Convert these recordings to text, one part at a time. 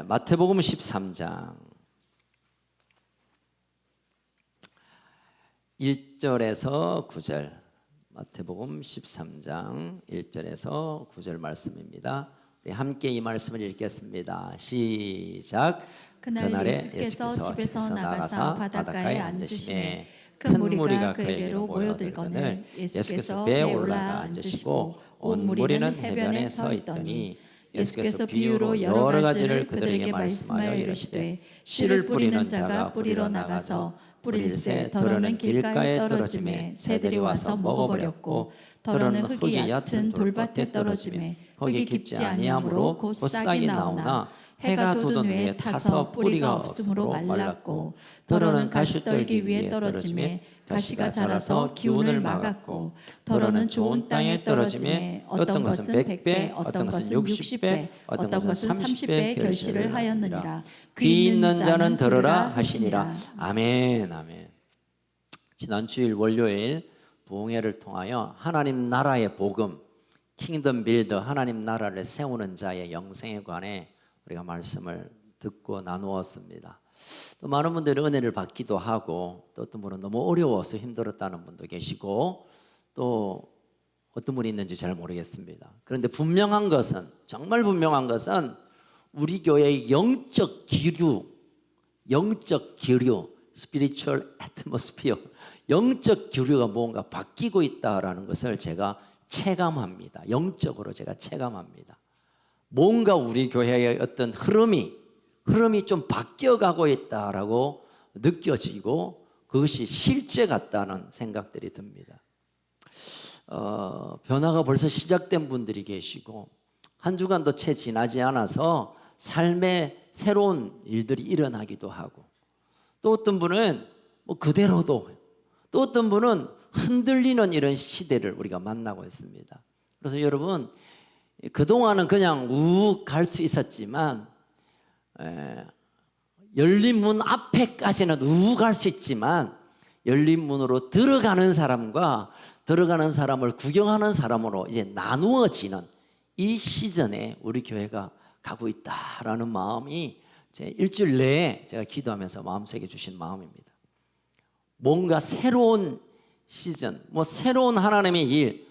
마태복음 13장 1절에서 9절, 마태복음 13장 1절에서 9절 말씀입니다. 우리 함께 이 말씀을 읽겠습니다. 시작. 그날에 예수께서 집에서 나가사 바닷가에 앉으시매 큰 무리가 그에게로 모여들거늘 예수께서 배에 올라 앉으시고 온 무리는 해변에 서 있더니 예수께서 비유로 여러 가지를 그들에게 말씀하여 이르시되 씨를 뿌리는 자가 뿌리러 나가서 뿌릴새 더러는 길가에 떨어지매 새들이 와서 먹어버렸고 더러는 흙이 얕은 돌밭에 떨어지매 흙이 깊지 아니하므로 곧 싹이 나오나 해가 돋은 후에 타서 뿌리가 없으므로 말랐고 더러는 가시떨기 위에 떨어지매 가시가 자라서 기운을 막았고 더러는 좋은 땅에 떨어지매 어떤 것은 100배 어떤 것은 60배 어떤 것은 30배 결실을 하였느니라. 귀 있는 자는 들으라 하시니라. 아멘. 아멘. 지난 주일 월요일 부흥회를 통하여 하나님 나라의 복음, 킹덤 빌더, 하나님 나라를 세우는 자의 영생에 관해 우리가 말씀을 듣고 나누었습니다. 또 많은 분들이 은혜를 받기도 하고 또 어떤 분은 너무 어려워서 힘들었다는 분도 계시고 또 어떤 분이 있는지 잘 모르겠습니다. 그런데 분명한 것은, 정말 분명한 것은 우리 교회의 영적 기류, spiritual atmosphere, 영적 기류가 무언가 바뀌고 있다라는 것을 제가 체감합니다. 영적으로 제가 체감합니다. 뭔가 우리 교회의 어떤 흐름이 좀 바뀌어가고 있다라고 느껴지고 그것이 실제 같다는 생각들이 듭니다. 변화가 벌써 시작된 분들이 계시고 한 주간도 채 지나지 않아서 삶에 새로운 일들이 일어나기도 하고 또 어떤 분은 그대로도 또 어떤 분은 흔들리는 이런 시대를 우리가 만나고 있습니다. 그래서 여러분 그동안은 그냥 우욱 갈 수 있었지만 열린 문 앞에까지는 우욱 갈 수 있지만 열린 문으로 들어가는 사람과 들어가는 사람을 구경하는 사람으로 이제 나누어지는 이 시즌에 우리 교회가 가고 있다라는 마음이 제 일주일 내에 제가 기도하면서 마음속에 주신 마음입니다. 뭔가 새로운 시즌, 새로운 하나님의 일,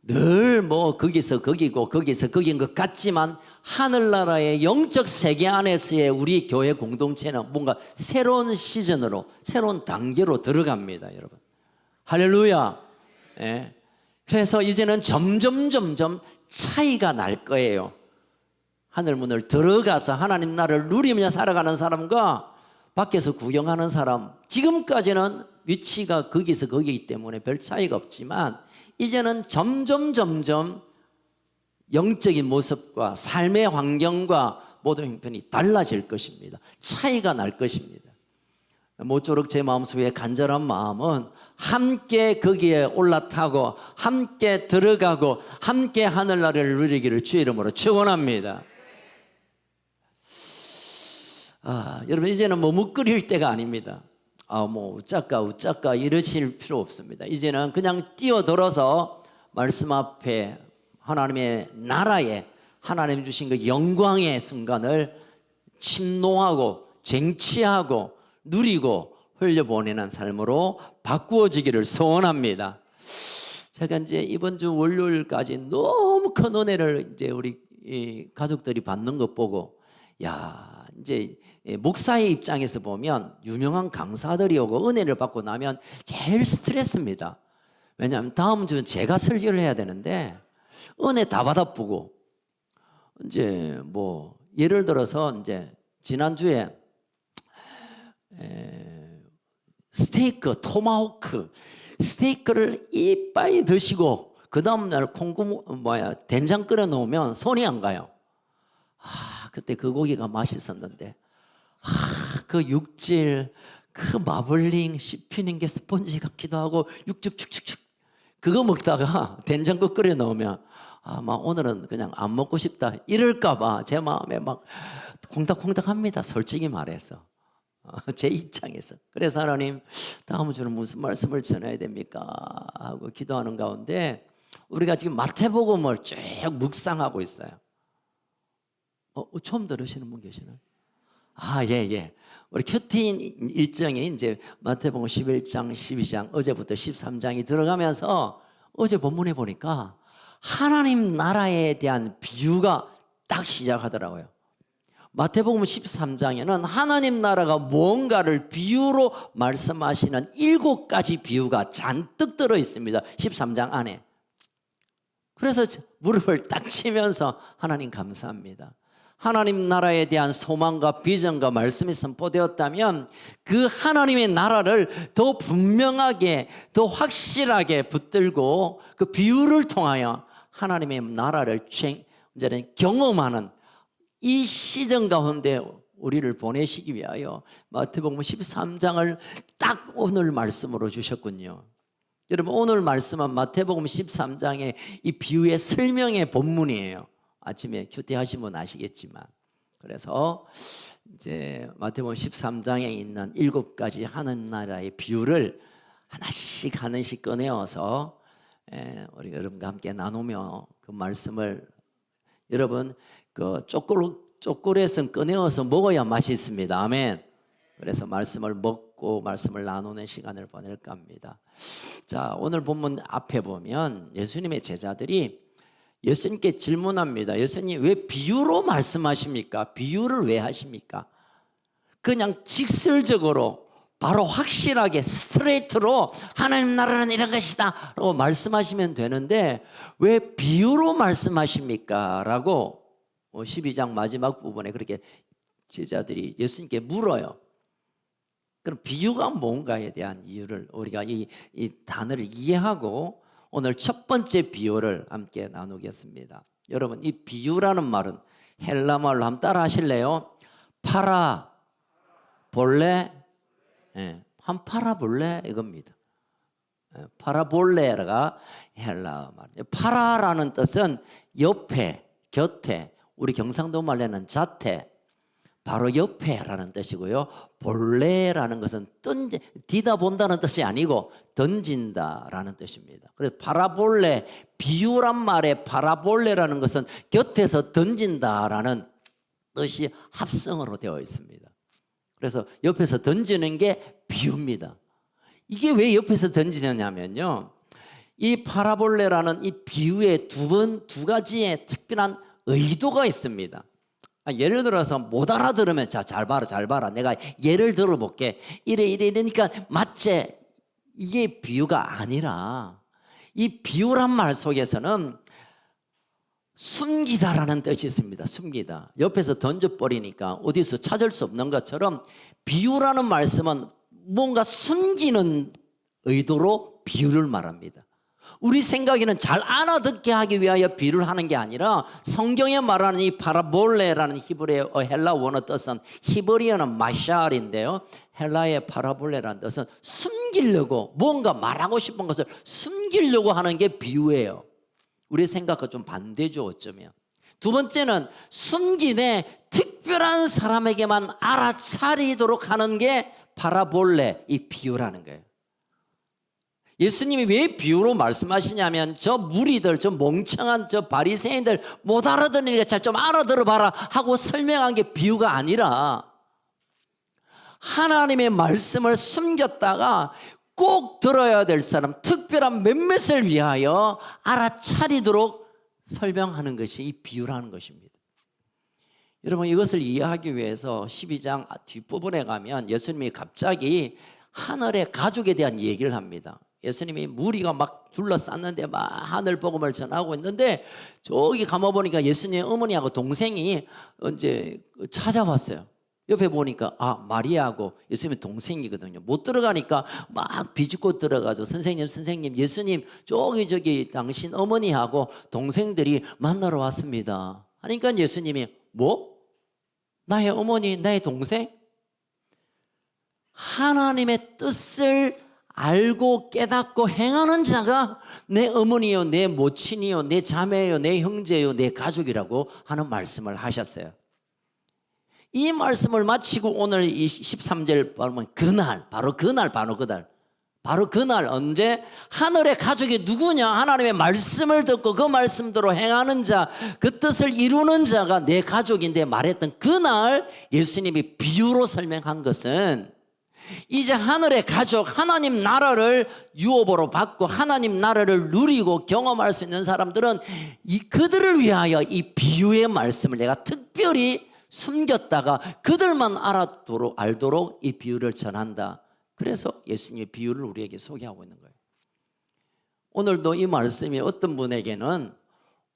늘 거기서 거기고 거기서 거긴 것 같지만 하늘나라의 영적 세계 안에서의 우리 교회 공동체는 뭔가 새로운 시즌으로 새로운 단계로 들어갑니다, 여러분. 할렐루야. 예. 그래서 이제는 점점 차이가 날 거예요. 하늘문을 들어가서 하나님 나라를 누리며 살아가는 사람과 밖에서 구경하는 사람, 지금까지는 위치가 거기서 거기이기 때문에 별 차이가 없지만 이제는 점점 영적인 모습과 삶의 환경과 모든 형편이 달라질 것입니다. 차이가 날 것입니다. 모쪼록 제 마음속에 간절한 마음은 함께 거기에 올라타고 함께 들어가고 함께 하늘나라를 누리기를 주의 이름으로 축원합니다. 여러분 이제는 머뭇거릴 때가 아닙니다. 우짜까 이러실 필요 없습니다. 이제는 그냥 뛰어들어서 말씀 앞에 하나님의 나라에 하나님 주신 그 영광의 순간을 침노하고 쟁취하고 누리고 흘려보내는 삶으로 바꾸어지기를 소원합니다. 제가 이제 이번 주 월요일까지 너무 큰 은혜를 이제 우리 가족들이 받는 것 보고 이제 목사의 입장에서 보면 유명한 강사들이 오고 은혜를 받고 나면 제일 스트레스입니다. 왜냐하면 다음 주는 제가 설교를 해야 되는데 은혜 다 받아보고 이제 예를 들어서 이제 지난주에 스테이크, 토마호크 스테이크를 이빨 드시고 그 다음날 된장 끓여 놓으면 손이 안 가요. 그때 그 고기가 맛있었는데 그 육질, 그 마블링 씹히는 게 스펀지 같기도 하고 육즙 그거 먹다가 된장국 끓여 넣으면 오늘은 그냥 안 먹고 싶다 이럴까봐 제 마음에 콩닥콩닥합니다. 솔직히 말해서 제 입장에서. 그래서 하나님 다음 주는 무슨 말씀을 전해야 됩니까 하고 기도하는 가운데 우리가 지금 마태복음을 쭉 묵상하고 있어요. 처음 들으시는 분 계시나요? 예. 우리 큐티인 일정이 이제 마태복음 11장, 12장, 어제부터 13장이 들어가면서 어제 본문에 보니까 하나님 나라에 대한 비유가 딱 시작하더라고요. 마태복음 13장에는 하나님 나라가 뭔가를 비유로 말씀하시는 7가지 비유가 잔뜩 들어 있습니다. 13장 안에. 그래서 무릎을 딱 치면서 하나님 감사합니다. 하나님 나라에 대한 소망과 비전과 말씀이 선포되었다면 그 하나님의 나라를 더 분명하게 더 확실하게 붙들고 그 비유를 통하여 하나님의 나라를 이제는 경험하는 이 시즌 가운데 우리를 보내시기 위하여 마태복음 13장을 딱 오늘 말씀으로 주셨군요. 여러분 오늘 말씀은 마태복음 13장의 이 비유의 설명의 본문이에요. 아침에 큐티 하신 분 아시겠지만, 그래서 이제 마태복음 13장에 있는 7가지 하나님 나라의 비유를 하나씩 꺼내어서 우리 여러분과 함께 나누며 그 말씀을 여러분 그 초콜릿은 꺼내어서 먹어야 맛있습니다. 아멘. 그래서 말씀을 먹고 말씀을 나누는 시간을 보낼까 합니다. 자, 오늘 본문 앞에 보면 예수님의 제자들이 예수님께 질문합니다. 예수님 왜 비유로 말씀하십니까? 비유를 왜 하십니까? 그냥 직설적으로 바로 확실하게 스트레이트로 하나님 나라는 이런 것이다 라고 말씀하시면 되는데 왜 비유로 말씀하십니까? 라고 12장 마지막 부분에 그렇게 제자들이 예수님께 물어요. 그럼 비유가 뭔가에 대한 이유를 우리가 이 단어를 이해하고 오늘 첫 번째 비유를 함께 나누겠습니다. 여러분 이 비유라는 말은 헬라 말로 한번 따라 하실래요? 파라 볼레, 한 파라볼레 이겁니다. 파라볼레가 헬라 말이에요. 파라라는 뜻은 옆에, 곁에, 우리 경상도 말로는 자태, 바로 옆에라는 뜻이고요. 볼레라는 것은 디다 본다는 뜻이 아니고 던진다라는 뜻입니다. 그래서 파라볼레, 비유란 말에 파라볼레라는 것은 곁에서 던진다라는 뜻이 합성어로 되어 있습니다. 그래서 옆에서 던지는 게 비유입니다. 이게 왜 옆에서 던지냐면요, 이 파라볼레라는 이 비유에 두 가지의 특별한 의도가 있습니다. 예를 들어서 못 알아들으면 잘 봐라 내가 예를 들어볼게 이러니까 맞지? 이게 비유가 아니라 이 비유란 말 속에서는 숨기다라는 뜻이 있습니다. 숨기다, 옆에서 던져버리니까 어디서 찾을 수 없는 것처럼 비유라는 말씀은 뭔가 숨기는 의도로 비유를 말합니다. 우리 생각에는 잘 알아듣게 하기 위하여 비유를 하는 게 아니라 성경에 말하는 이 파라볼레라는 히브리어 헬라 원어 뜻은 히브리어는 마샬인데요, 헬라의 파라볼레라는 뜻은 숨기려고 뭔가 말하고 싶은 것을 숨기려고 하는 게 비유예요. 우리 생각과 좀 반대죠 어쩌면. 두 번째는 숨기되 특별한 사람에게만 알아차리도록 하는 게 파라볼레, 이 비유라는 거예요. 예수님이 왜 비유로 말씀하시냐면 저 무리들, 저 멍청한 저 바리새인들 못 알아듣으니까 잘 좀 알아들어 봐라 하고 설명한 게 비유가 아니라 하나님의 말씀을 숨겼다가 꼭 들어야 될 사람, 특별한 몇몇을 위하여 알아차리도록 설명하는 것이 이 비유라는 것입니다. 여러분 이것을 이해하기 위해서 12장 뒷부분에 가면 예수님이 갑자기 하늘의 가족에 대한 얘기를 합니다. 예수님이 무리가 막 둘러쌌는데 막 하늘 복음을 전하고 있는데 저기 가만 보니까 예수님의 어머니하고 동생이 이제 찾아왔어요. 옆에 보니까 마리아하고 예수님의 동생이거든요. 못 들어가니까 막 비집고 들어가죠. 선생님 예수님 저기 당신 어머니하고 동생들이 만나러 왔습니다 하니까 예수님이 뭐? 나의 어머니 나의 동생? 하나님의 뜻을 알고 깨닫고 행하는 자가 내 어머니요 내 모친이요 내 자매요 내 형제요 내 가족이라고 하는 말씀을 하셨어요. 이 말씀을 마치고 오늘 이 13절 보면 바로 그날 바로 그날 언제 하늘의 가족이 누구냐? 하나님의 말씀을 듣고 그 말씀대로 행하는 자, 그 뜻을 이루는 자가 내 가족인데 말했던 그날 예수님이 비유로 설명한 것은 이제 하늘의 가족, 하나님 나라를 유업으로 받고 하나님 나라를 누리고 경험할 수 있는 사람들은 그들을 위하여 이 비유의 말씀을 내가 특별히 숨겼다가 그들만 알도록 이 비유를 전한다. 그래서 예수님의 비유를 우리에게 소개하고 있는 거예요. 오늘도 이 말씀이 어떤 분에게는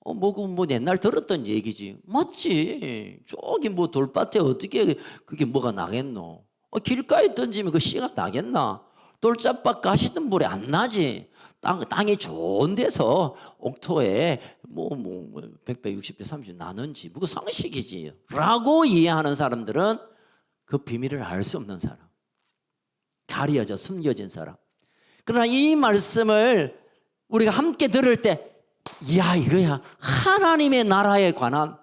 뭐 옛날 들었던 얘기지. 맞지. 저기 뭐 돌밭에 어떻게 그게 뭐가 나겠노. 길가에 던지면 그 씨가 나겠나. 돌짝밭 가시던 물에 안 나지. 땅이 좋은 데서 옥토에 100배, 60배, 30배 나는지 뭐 상식이지 라고 이해하는 사람들은 그 비밀을 알 수 없는 사람, 가려져 숨겨진 사람. 그러나 이 말씀을 우리가 함께 들을 때 이거야 하나님의 나라에 관한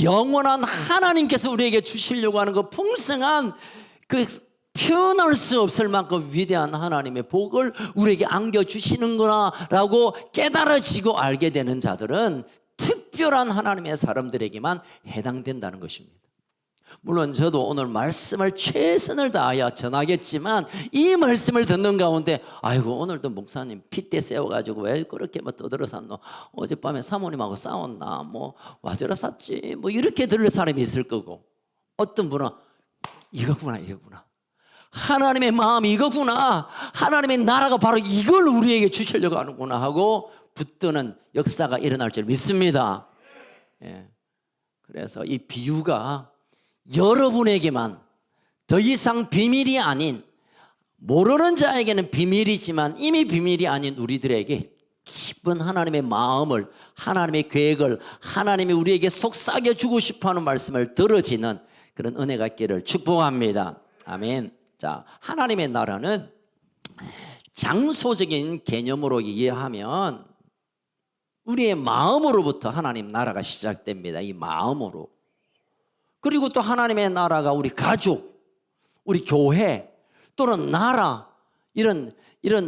영원한 하나님께서 우리에게 주시려고 하는 그 풍성한 그 표현할 수 없을 만큼 위대한 하나님의 복을 우리에게 안겨주시는구나 라고 깨달아지고 알게 되는 자들은 특별한 하나님의 사람들에게만 해당된다는 것입니다. 물론 저도 오늘 말씀을 최선을 다하여 전하겠지만 이 말씀을 듣는 가운데 아이고 오늘도 목사님 핏대 세워가지고 왜 그렇게 떠들어 샀노, 어젯밤에 사모님하고 싸웠나, 와저러 샀지, 이렇게 들을 사람이 있을 거고, 어떤 분은 이거구나 하나님의 마음이 이거구나, 하나님의 나라가 바로 이걸 우리에게 주시려고 하는구나 하고 붙드는 역사가 일어날 줄 믿습니다. 그래서 이 비유가 여러분에게만 더 이상 비밀이 아닌, 모르는 자에게는 비밀이지만 이미 비밀이 아닌 우리들에게 깊은 하나님의 마음을, 하나님의 계획을, 하나님이 우리에게 속삭여 주고 싶어하는 말씀을 들어지는 그런 은혜가 있기를 축복합니다. 아멘. 자, 하나님의 나라는 장소적인 개념으로 이해하면 우리의 마음으로부터 하나님 나라가 시작됩니다. 이 마음으로. 그리고 또 하나님의 나라가 우리 가족, 우리 교회 또는 나라, 이런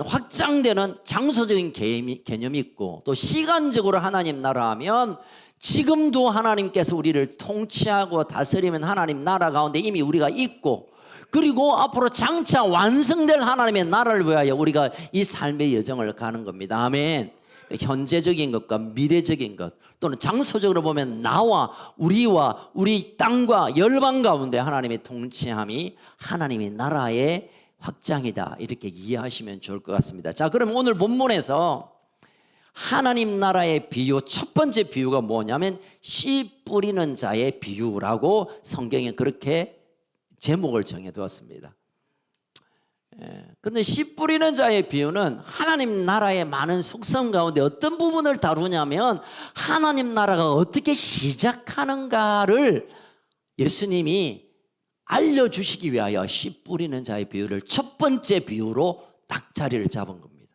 확장되는 장소적인 개념이 있고, 또 시간적으로 하나님 나라 하면 지금도 하나님께서 우리를 통치하고 다스리는 하나님 나라 가운데 이미 우리가 있고, 그리고 앞으로 장차 완성될 하나님의 나라를 위하여 우리가 이 삶의 여정을 가는 겁니다. 아멘. 현재적인 것과 미래적인 것, 또는 장소적으로 보면 나와 우리와 우리 땅과 열방 가운데 하나님의 통치함이 하나님의 나라의 확장이다, 이렇게 이해하시면 좋을 것 같습니다. 자, 그럼 오늘 본문에서 하나님 나라의 비유, 첫 번째 비유가 뭐냐면 씨 뿌리는 자의 비유라고 성경에 그렇게 제목을 정해두었습니다. 근데 씨 뿌리는 자의 비유는 하나님 나라의 많은 속성 가운데 어떤 부분을 다루냐면 하나님 나라가 어떻게 시작하는가를 예수님이 알려주시기 위하여 씨 뿌리는 자의 비유를 첫 번째 비유로 딱 자리를 잡은 겁니다.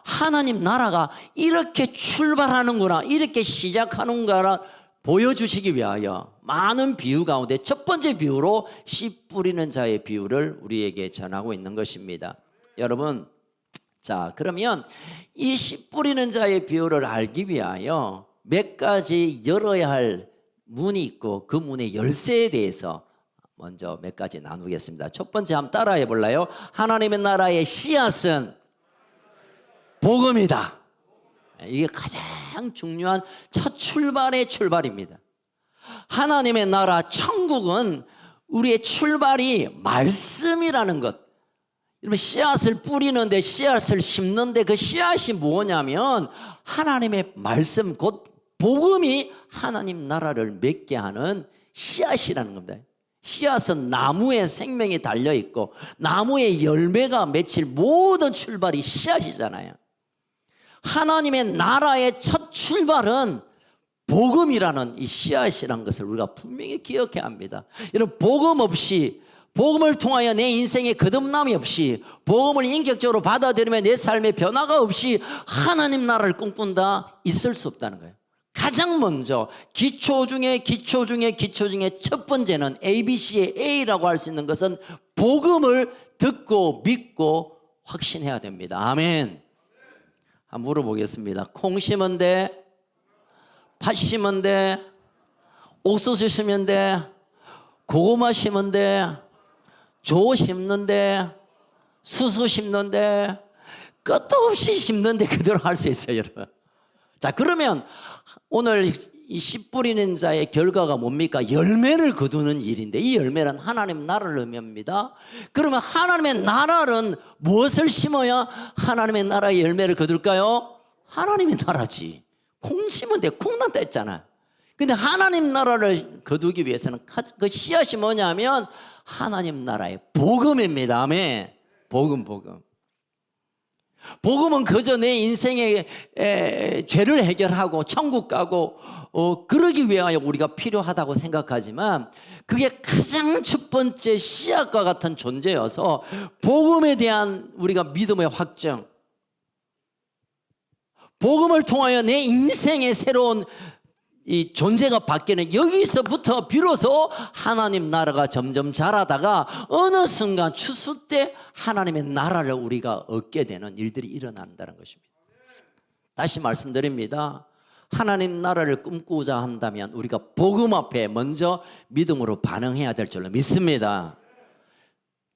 하나님 나라가 이렇게 출발하는구나, 이렇게 시작하는구나 보여주시기 위하여 많은 비유 가운데 첫 번째 비유로 씨 뿌리는 자의 비유를 우리에게 전하고 있는 것입니다. 여러분, 자, 그러면 이 씨 뿌리는 자의 비유를 알기 위하여 몇 가지 열어야 할 문이 있고 그 문의 열쇠에 대해서 먼저 몇 가지 나누겠습니다. 첫 번째 한번 따라해 볼래요? 하나님의 나라의 씨앗은 복음이다. 이게 가장 중요한 첫 출발의 출발입니다. 하나님의 나라, 천국은 우리의 출발이 말씀이라는 것. 여러분, 씨앗을 뿌리는데, 씨앗을 심는데 그 씨앗이 뭐냐면 하나님의 말씀, 곧 복음이 하나님 나라를 맺게 하는 씨앗이라는 겁니다. 씨앗은 나무에 생명이 달려있고 나무의 열매가 맺힐 모든 출발이 씨앗이잖아요. 하나님의 나라의 첫 출발은 복음이라는 이 씨앗이라는 것을 우리가 분명히 기억해야 합니다. 여러분, 복음 없이, 복음을 통하여 내 인생에 거듭남이 없이, 복음을 인격적으로 받아들이면 내 삶에 변화가 없이 하나님 나라를 꿈꾼다 있을 수 없다는 거예요. 가장 먼저 기초 중에 첫 번째는 ABC의 A라고 할 수 있는 것은 복음을 듣고 믿고 확신해야 됩니다. 아멘. 한번 물어보겠습니다. 콩 심은 데, 팥 심은 데, 옥수수 심은 데, 고구마 심은 데, 조 심는 데, 수수 심는 데, 끝도 없이 심는 데 그대로 할 수 있어요, 여러분. 자, 그러면 오늘 이 씨 뿌리는 자의 결과가 뭡니까? 열매를 거두는 일인데, 이 열매는 하나님 나라를 의미합니다. 그러면 하나님의 나라는 무엇을 심어야 하나님의 나라의 열매를 거둘까요? 하나님의 나라지. 콩 심은 데 콩 난다 했잖아. 근데 하나님 나라를 거두기 위해서는 그 씨앗이 뭐냐면 하나님 나라의 복음입니다. 아멘. 복음. 복음은 그저 내 인생의 죄를 해결하고 천국 가고 그러기 위하여 우리가 필요하다고 생각하지만 그게 가장 첫 번째 씨앗과 같은 존재여서 복음에 대한 우리가 믿음의 확정, 복음을 통하여 내 인생의 새로운 이 존재가 바뀌는 여기서부터 비로소 하나님 나라가 점점 자라다가 어느 순간 추수 때 하나님의 나라를 우리가 얻게 되는 일들이 일어난다는 것입니다. 다시 말씀드립니다. 하나님 나라를 꿈꾸자 한다면 우리가 복음 앞에 먼저 믿음으로 반응해야 될 줄로 믿습니다.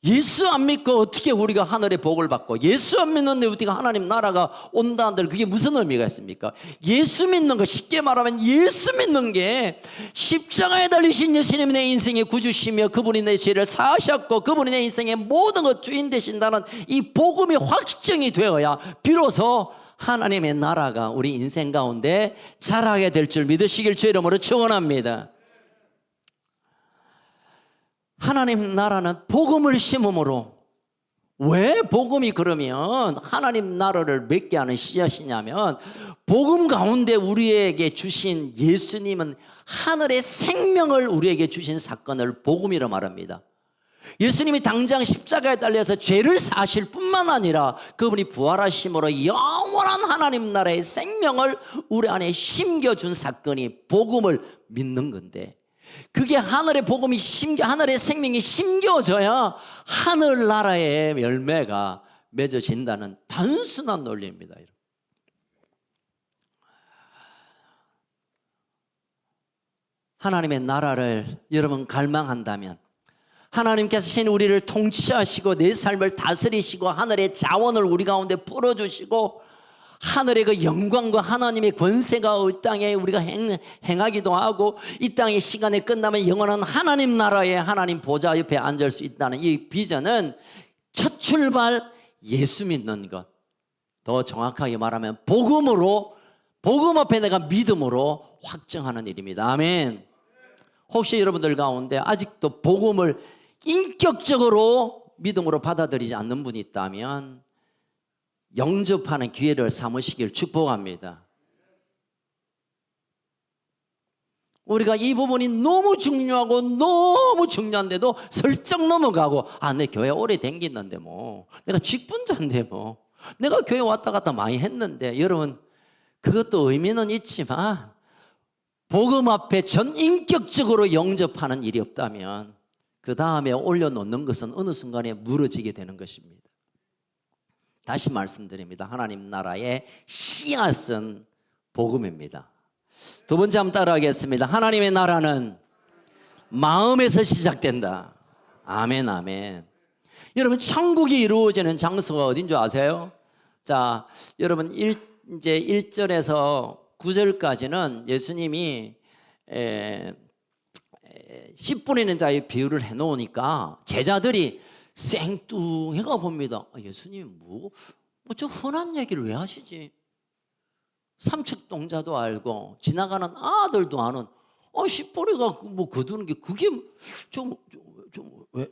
예수 안 믿고 어떻게 우리가 하늘의 복을 받고, 예수 안 믿는데 어떻게 하나님 나라가 온다는데 그게 무슨 의미가 있습니까? 예수 믿는 거, 쉽게 말하면 예수 믿는 게 십자가에 달리신 예수님이 내 인생의 구주시며 그분이 내 죄를 사하셨고 그분이 내 인생의 모든 것 주인 되신다는 이 복음이 확정이 되어야 비로소 하나님의 나라가 우리 인생 가운데 자라게 될 줄 믿으시길 주의 이름으로 축원합니다. 하나님 나라는 복음을 심음으로, 왜 복음이 그러면 하나님 나라를 맺게 하는 씨앗이냐면 복음 가운데 우리에게 주신 예수님은 하늘의 생명을 우리에게 주신 사건을 복음이라 말합니다. 예수님이 당장 십자가에 달려서 죄를 사실 뿐만 아니라 그분이 부활하심으로 영원한 하나님 나라의 생명을 우리 안에 심겨준 사건이 복음을 믿는 건데, 그게 하늘의 복음이 하늘의 생명이 심겨져야 하늘나라의 열매가 맺어진다는 단순한 논리입니다. 하나님의 나라를 여러분 갈망한다면, 하나님께서 신 우리를 통치하시고 내 삶을 다스리시고 하늘의 자원을 우리 가운데 풀어주시고 하늘의 그 영광과 하나님의 권세가 이 땅에 우리가 행하기도 하고 이 땅의 시간이 끝나면 영원한 하나님 나라의 하나님 보좌 옆에 앉을 수 있다는 이 비전은 첫 출발 예수 믿는 것, 더 정확하게 말하면 복음으로, 복음 앞에 내가 믿음으로 확정하는 일입니다. 아멘. 혹시 여러분들 가운데 아직도 복음을 인격적으로 믿음으로 받아들이지 않는 분이 있다면 영접하는 기회를 삼으시길 축복합니다. 우리가 이 부분이 너무 중요하고 너무 중요한데도 슬쩍 넘어가고, 내 교회 오래 댕겼는데 뭐 내가 직분자인데 뭐 내가 교회 왔다 갔다 많이 했는데, 여러분 그것도 의미는 있지만 복음 앞에 전인격적으로 영접하는 일이 없다면 그 다음에 올려놓는 것은 어느 순간에 무너지게 되는 것입니다. 다시 말씀드립니다. 하나님 나라의 씨앗은 복음입니다. 두 번째 한번 따라하겠습니다. 하나님의 나라는 마음에서 시작된다. 아멘, 아멘. 여러분 천국이 이루어지는 장소가 어딘 줄 아세요? 자, 여러분 이제 1절에서 9절까지는 예수님이 씨 뿌리는 자의 비유를 해놓으니까 제자들이 생뚱해가 봅니다. 예수님 저 흔한 얘기를 왜 하시지? 삼척동자도 알고 지나가는 아들도 아는 씨 뿌리가 뭐 거두는 게 그게 좀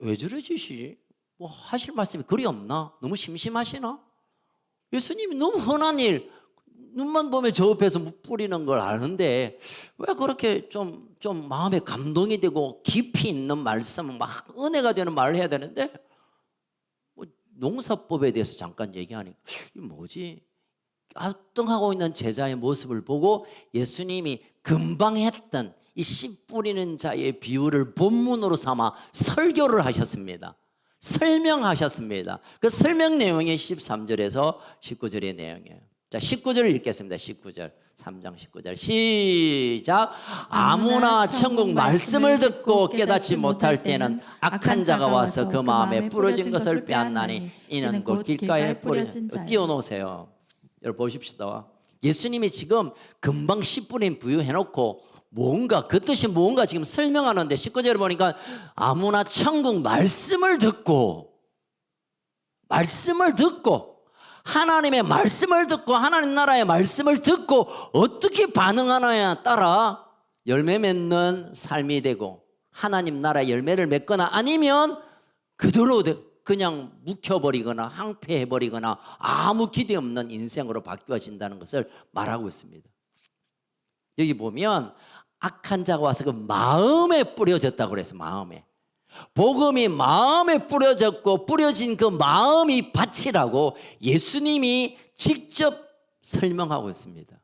왜 저러시지? 뭐 하실 말씀이 그리 없나? 너무 심심하시나? 예수님이 너무 흔한 일, 눈만 보면 저 옆에서 뿌리는 걸 아는데 왜 그렇게 좀 마음에 감동이 되고 깊이 있는 말씀, 막 은혜가 되는 말을 해야 되는데 뭐 농사법에 대해서 잠깐 얘기하니까 이게 뭐지? 갸뚱하고 있는 제자의 모습을 보고 예수님이 금방 했던 이 씨 뿌리는 자의 비유를 본문으로 삼아 설교를 하셨습니다. 설명하셨습니다. 그 설명 내용이 13절에서 19절의 내용이에요. 자, 19절을 읽겠습니다. 19절. 3장 19절 시작. 아무나 천국 말씀을 듣고 깨닫지 못할 때는 악한 자가 와서 그 마음에 뿌려진 것을 빼앗나니 이는 곧 길가에 뿌려진 띄워놓으세요. 여러분 보십시다. 예수님이 지금 금방 씨 뿌린 부유해놓고 뭔가 그 뜻이 뭔가 지금 설명하는데 19절을 보니까 아무나 천국 말씀을 듣고 하나님의 말씀을 듣고 하나님 나라의 말씀을 듣고 어떻게 반응하느냐에 따라 열매 맺는 삶이 되고 하나님 나라의 열매를 맺거나 아니면 그대로 그냥 묵혀버리거나 항폐해버리거나 아무 기대 없는 인생으로 바뀌어진다는 것을 말하고 있습니다. 여기 보면 악한 자가 와서 그 마음에 뿌려졌다고 그래서 마음에 복음이 마음에 뿌려졌고 뿌려진 그 마음이 밭이라고 예수님이 직접 설명하고 있습니다.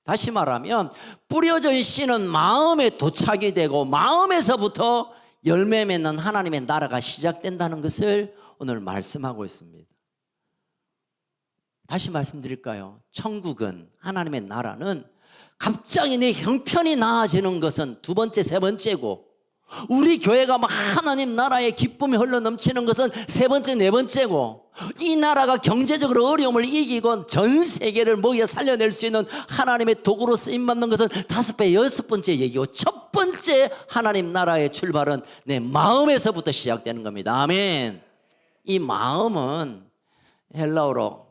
다시 말하면 뿌려진 씨는 마음에 도착이 되고 마음에서부터 열매 맺는 하나님의 나라가 시작된다는 것을 오늘 말씀하고 있습니다. 다시 말씀드릴까요? 천국은 하나님의 나라는 갑자기 내 형편이 나아지는 것은 두 번째, 세 번째고 우리 교회가 막 하나님 나라의 기쁨이 흘러넘치는 것은 세 번째, 네 번째고 이 나라가 경제적으로 어려움을 이기고 전 세계를 먹여 살려낼 수 있는 하나님의 도구로 쓰임받는 것은 다섯 배, 여섯 번째 얘기고 첫 번째 하나님 나라의 출발은 내 마음에서부터 시작되는 겁니다. 아멘. 이 마음은 헬라어로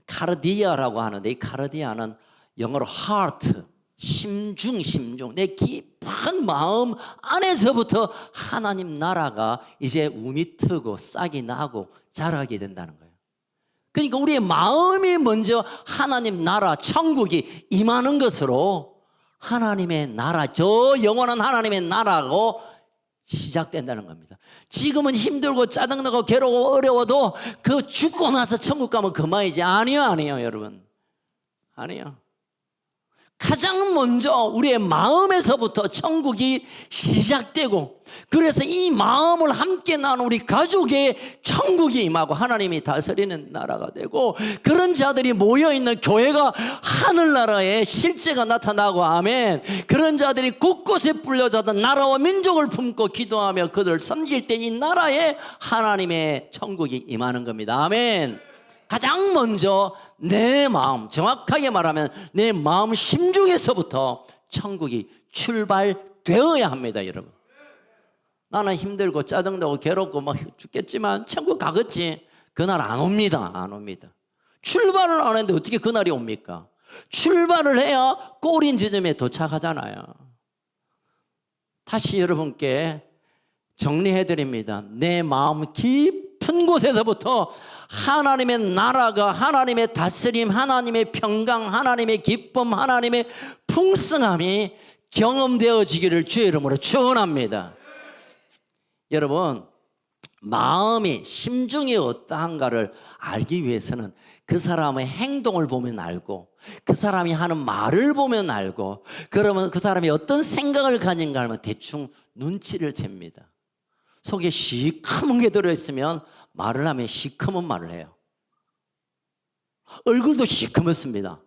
카르디아라고 하는데 이 카르디아는 영어로 heart, 심중 내 깊은 마음 안에서부터 하나님 나라가 이제 움이 트고 싹이 나고 자라게 된다는 거예요. 그러니까 우리의 마음이 먼저 하나님 나라 천국이 임하는 것으로 하나님의 나라, 저 영원한 하나님의 나라고 시작된다는 겁니다. 지금은 힘들고 짜증나고 괴로워 어려워도 그 죽고 나서 천국 가면 그만이지. 아니요 여러분, 아니요. 가장 먼저 우리의 마음에서부터 천국이 시작되고 그래서 이 마음을 함께 나눈 우리 가족의 천국이 임하고 하나님이 다스리는 나라가 되고 그런 자들이 모여있는 교회가 하늘나라의 실제가 나타나고 아멘. 그런 자들이 곳곳에 불려자던 나라와 민족을 품고 기도하며 그들을 섬길 때 이 나라에 하나님의 천국이 임하는 겁니다. 아멘. 가장 먼저 내 마음, 정확하게 말하면 내 마음 심중에서부터 천국이 출발되어야 합니다. 여러분, 나는 힘들고 짜증나고 괴롭고 막 죽겠지만 천국 가겠지. 그날 안 옵니다. 안 옵니다. 출발을 안 했는데 어떻게 그날이 옵니까? 출발을 해야 꼬린 지점에 도착하잖아요. 다시 여러분께 정리해드립니다. 내 마음 깊은 곳에서부터 하나님의 나라가, 하나님의 다스림, 하나님의 평강, 하나님의 기쁨, 하나님의 풍성함이 경험되어지기를 주의 이름으로 축원합니다. 여러분, 마음이 심중이 어떠한가를 알기 위해서는 그 사람의 행동을 보면 알고 그 사람이 하는 말을 보면 알고 그러면 그 사람이 어떤 생각을 가진가 하면 대충 눈치를 챕니다. 속에 시커먼 게 들어있으면 말을 하면 시커먼 말을 해요. 얼굴도 시커멓습니다.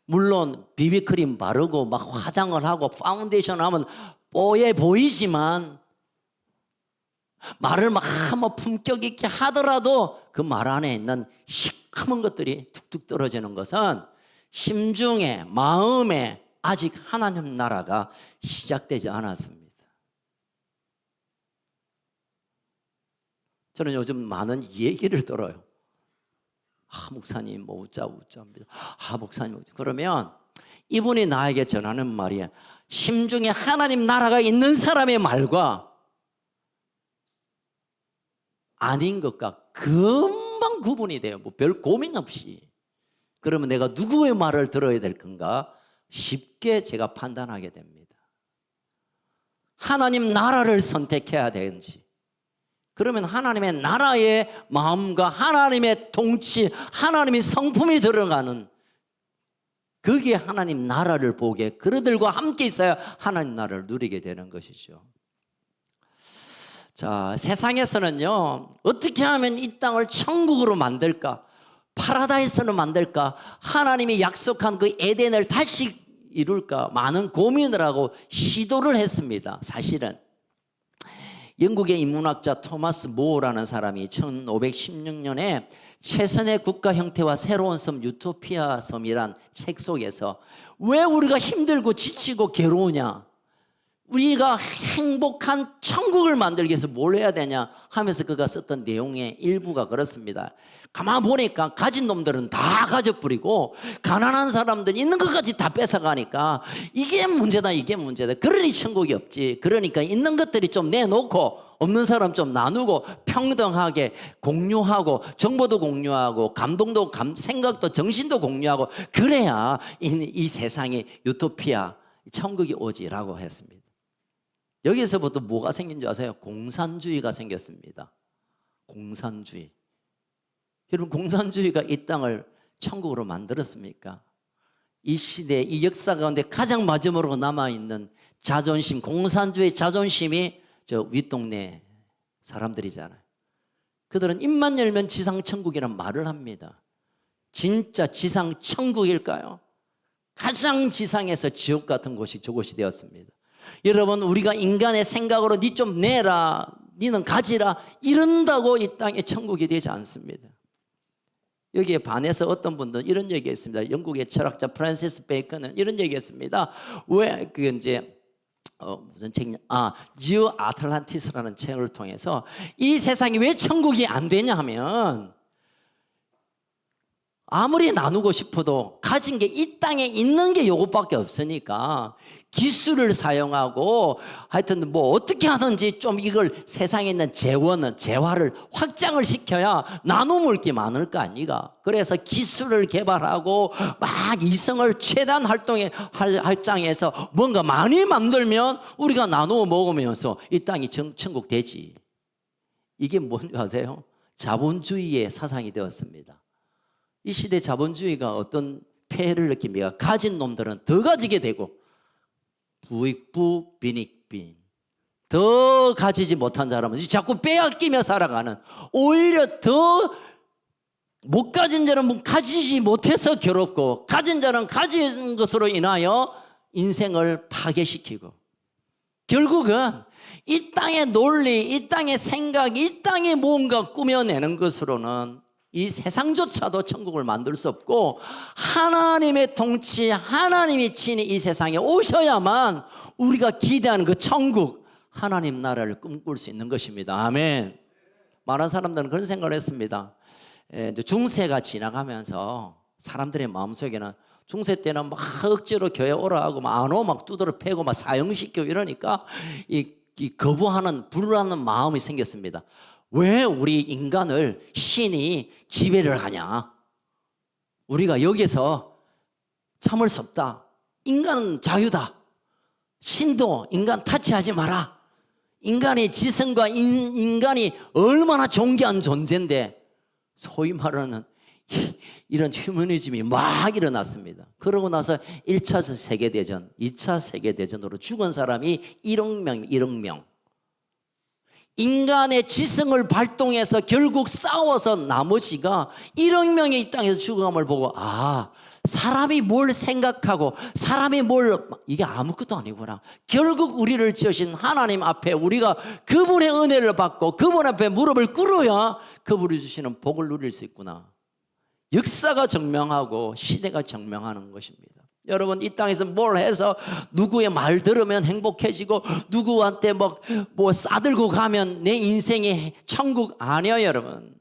물론 비비크림 바르고 막 화장을 하고 파운데이션 하면 뽀얘 보이지만 말을 막 한번 품격 있게 하더라도 그 말 안에 있는 시커먼 것들이 툭툭 떨어지는 것은 심중에, 마음에 아직 하나님 나라가 시작되지 않았습니다. 저는 요즘 많은 얘기를 들어요. 목사님 뭐 웃자입니다. 목사님 그러면 이분이 나에게 전하는 말이 심중에 하나님 나라가 있는 사람의 말과 아닌 것과 금방 구분이 돼요. 뭐 별 고민 없이. 그러면 내가 누구의 말을 들어야 될 건가 쉽게 제가 판단하게 됩니다. 하나님 나라를 선택해야 되는지, 그러면 하나님의 나라의 마음과 하나님의 통치, 하나님의 성품이 들어가는 그게 하나님 나라를 보게, 그들과 함께 있어야 하나님 나라를 누리게 되는 것이죠. 자, 세상에서는요, 어떻게 하면 이 땅을 천국으로 만들까? 파라다이스로 만들까? 하나님이 약속한 그 에덴을 다시 이룰까? 많은 고민을 하고 시도를 했습니다. 사실은 영국의 인문학자 토마스 모어라는 사람이 1516년에 최선의 국가 형태와 새로운 섬 유토피아 섬이란 책 속에서 왜 우리가 힘들고 지치고 괴로우냐, 우리가 행복한 천국을 만들기 위해서 뭘 해야 되냐 하면서 그가 썼던 내용의 일부가 그렇습니다. 가만 보니까 가진 놈들은 다 가져버리고 가난한 사람들 있는 것까지 다 뺏어가니까 이게 문제다, 이게 문제다. 그러니 천국이 없지. 그러니까 있는 것들이 좀 내놓고 없는 사람 좀 나누고 평등하게 공유하고 정보도 공유하고 감동도 생각도 정신도 공유하고 그래야 이 세상에 유토피아 천국이 오지라고 했습니다. 여기서부터 뭐가 생긴 줄 아세요? 공산주의가 생겼습니다. 공산주의. 여러분, 공산주의가 이 땅을 천국으로 만들었습니까? 이 시대, 이 역사 가운데 가장 마지막으로 남아있는 자존심, 공산주의 자존심이 저 윗동네 사람들이잖아요. 그들은 입만 열면 지상천국이란 말을 합니다. 진짜 지상천국일까요? 가장 지상에서 지옥 같은 곳이 저곳이 되었습니다. 여러분, 우리가 인간의 생각으로 니 좀 내라, 니는 가지라 이런다고 이 땅에 천국이 되지 않습니다. 여기에 반해서 어떤 분들은 이런 얘기했습니다. 영국의 철학자 프란시스 베이컨은 이런 얘기했습니다. 왜 그 이제 무슨 책이냐? 뉴 아틀란티스라는 책을 통해서 이 세상이 왜 천국이 안 되냐 하면 아무리 나누고 싶어도 가진 게 이 땅에 있는 게 요것밖에 없으니까 기술을 사용하고 하여튼 뭐 어떻게 하든지 좀 이걸 세상에 있는 재화를 확장을 시켜야 나눔을 게 많을 거 아니가. 그래서 기술을 개발하고 막 이성을 최대한 활장해서 뭔가 많이 만들면 우리가 나누어 먹으면서 이 땅이 천국 되지. 이게 뭔지 아세요? 자본주의의 사상이 되었습니다. 이 시대 자본주의가 어떤 폐해를 느낍니까? 가진 놈들은 더 가지게 되고 부익부 빈익빈, 더 가지지 못한 사람은 자꾸 빼앗기며 살아가는, 오히려 더 못 가진 자는 가지지 못해서 괴롭고 가진 자는 가진 것으로 인하여 인생을 파괴시키고, 결국은 이 땅의 논리, 이 땅의 생각, 이 땅에 뭔가 꾸며내는 것으로는 이 세상조차도 천국을 만들 수 없고, 하나님의 통치, 하나님이 친히 이 세상에 오셔야만 우리가 기대하는 그 천국, 하나님 나라를 꿈꿀 수 있는 것입니다. 아멘. 많은 사람들은 그런 생각을 했습니다. 중세가 지나가면서 사람들의 마음속에는, 중세 때는 막 억지로 교회 오라 하고 막 안 오고 막 두드러 패고 막 사형시키고 이러니까 이 거부하는 불안한 마음이 생겼습니다. 왜 우리 인간을 신이 지배를 하냐? 우리가 여기서 참을 수 없다. 인간은 자유다. 신도 인간 타치하지 마라. 인간의 지성과 인간이 얼마나 존귀한 존재인데, 소위 말하는 이런 휴머니즘이 막 일어났습니다. 그러고 나서 1차 세계대전, 2차 세계대전으로 죽은 사람이 1억 명. 인간의 지성을 발동해서 결국 싸워서 나머지가 1억 명이 이 땅에서 죽어감을 보고, 사람이 뭘 생각하고 사람이 뭘, 이게 아무것도 아니구나. 결국 우리를 지으신 하나님 앞에 우리가 그분의 은혜를 받고 그분 앞에 무릎을 꿇어야 그분이 주시는 복을 누릴 수 있구나. 역사가 증명하고 시대가 증명하는 것입니다. 여러분, 이 땅에서 뭘 해서 누구의 말 들으면 행복해지고 누구한테 뭐 싸들고 가면 내 인생이 천국 아니에요. 여러분,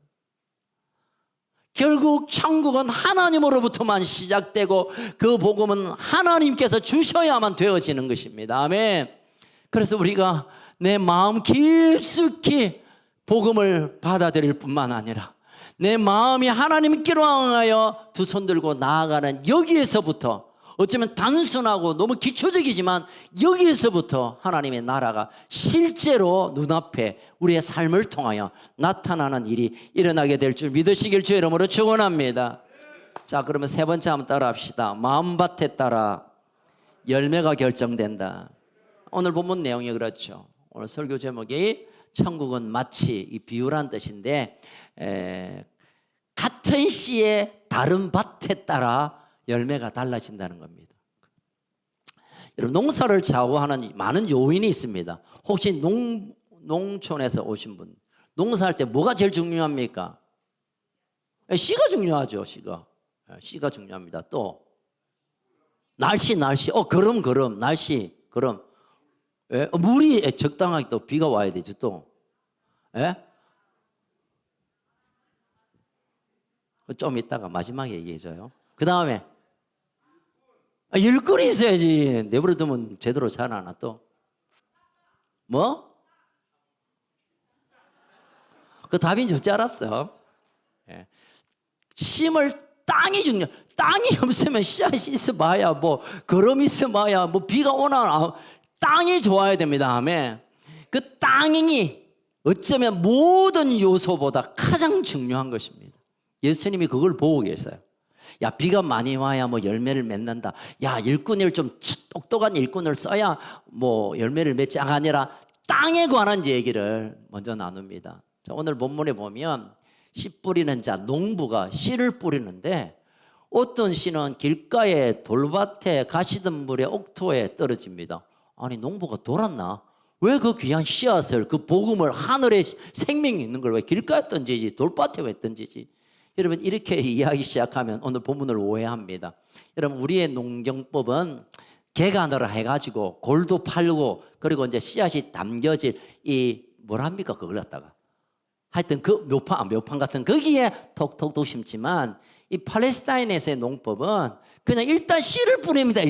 결국 천국은 하나님으로부터만 시작되고 그 복음은 하나님께서 주셔야만 되어지는 것입니다. 아멘. 그래서 우리가 내 마음 깊숙이 복음을 받아들일 뿐만 아니라 내 마음이 하나님께로 향하여 두 손 들고 나아가는, 여기에서부터 어쩌면 단순하고 너무 기초적이지만 여기에서부터 하나님의 나라가 실제로 눈앞에 우리의 삶을 통하여 나타나는 일이 일어나게 될 줄 믿으시길 주의 이름으로 축원합니다. 자, 그러면 세 번째 한번 따라 합시다. 마음밭에 따라 열매가 결정된다. 오늘 본문 내용이 그렇죠. 오늘 설교 제목이 천국은 마치 이 비유란 뜻인데 같은 씨의 다른 밭에 따라 열매가 달라진다는 겁니다. 여러분 농사를 좌우하는 많은 요인이 있습니다. 혹시 농촌에서 오신 분 농사할 때 뭐가 제일 중요합니까? 씨가 중요하죠. 씨가 중요합니다. 또 날씨 그럼 날씨 그럼 물이 적당하게 또 비가 와야 되죠. 또 좀 이따가 마지막에 얘기해줘요. 그 다음에 일꾼이 있어야지. 내버려 두면 제대로 잘 안 와. 또 뭐? 그 답인 줄 알았어. 심을 땅이 중요. 땅이 없으면 씨앗이 있어봐야 뭐 거름이 있어봐야 뭐 비가 오나 땅이 좋아야 됩니다. 아멘. 그 땅이 어쩌면 모든 요소보다 가장 중요한 것입니다. 예수님이 그걸 보고 계세요. 야 비가 많이 와야 뭐 열매를 맺는다. 야 일꾼을 좀 똑똑한 일꾼을 써야 뭐 열매를 맺지 아니라 땅에 관한 얘기를 먼저 나눕니다. 자, 오늘 본문에 보면 씨 뿌리는 자 농부가 씨를 뿌리는데 어떤 씨는 길가에 돌밭에 가시덤불에 옥토에 떨어집니다. 아니 농부가 돌았나? 왜 그 귀한 씨앗을 그 복음을 하늘에 생명이 있는 걸 왜 길가에 던지지 돌밭에 왜 던지지? 여러분 이렇게 이야기 시작하면 오늘 본문을 오해합니다. 여러분 우리의 농경법은 개간으로 해가지고 골도 팔고 그리고 이제 씨앗이 담겨질 이 뭐랍니까 그걸 갖다가 하여튼 그 묘판 같은 거기에 톡톡톡 심지만 이 팔레스타인에서의 농법은 그냥 일단 씨를 뿌립니다.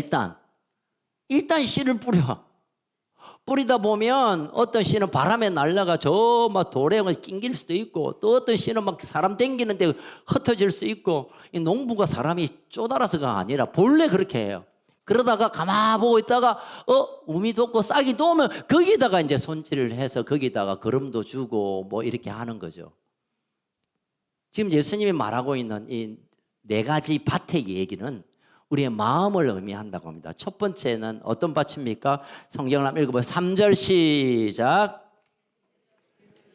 일단 씨를 뿌리다 보면 어떤 씨는 바람에 날다가 저 막 돌에 낑길 수도 있고 또 어떤 씨는 막 사람 댕기는데 흩어질 수 있고 이 농부가 사람이 쪼달아서가 아니라 본래 그렇게 해요. 그러다가 가만 보고 있다가 우미 돋고 싹이 돋으면 거기다가 이제 손질을 해서 거기다가 거름도 주고 뭐 이렇게 하는 거죠. 지금 예수님이 말하고 있는 이 네 가지 밭의 얘기는 우리의 마음을 의미한다고 합니다. 첫 번째는 어떤 밭입니까? 성경을 한번 읽어보세요. 3절 시작.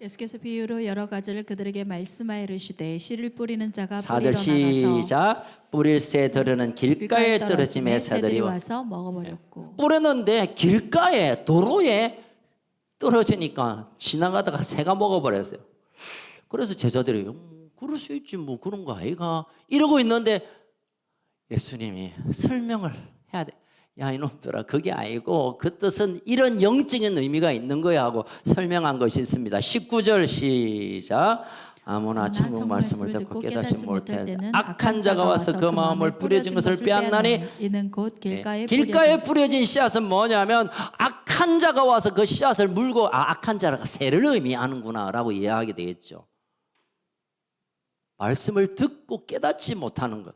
예수께서 비유로 여러 가지를 그들에게 말씀하여 이르시되 씨를 뿌리는 자가 4절 뿌리러 나가서 시작. 뿌릴 새들은 길가에 떨어짐에 새들이 와서 먹어버렸고. 뿌렸는데 길가에 도로에 떨어지니까 지나가다가 새가 먹어버렸어요. 그래서 제자들이 그럴 수 있지 뭐 그런 거 아이가 이러고 있는데 예수님이 설명을 해야 돼. 야 이놈들아 그게 아니고 그 뜻은 이런 영적인 의미가 있는 거야 하고 설명한 것이 있습니다. 19절 시작. 아무나 천국 말씀을 듣고 깨닫지 못할 때는 악한 자가 와서 그 마음을 뿌려진 것을 빼앗나니 이는 곧 길가에 뿌려진 씨앗은 뭐냐면 악한 자가 와서 그 씨앗을 물고 악한 자가 새를 의미하는구나 라고 이해하게 되겠죠. 말씀을 듣고 깨닫지 못하는 것.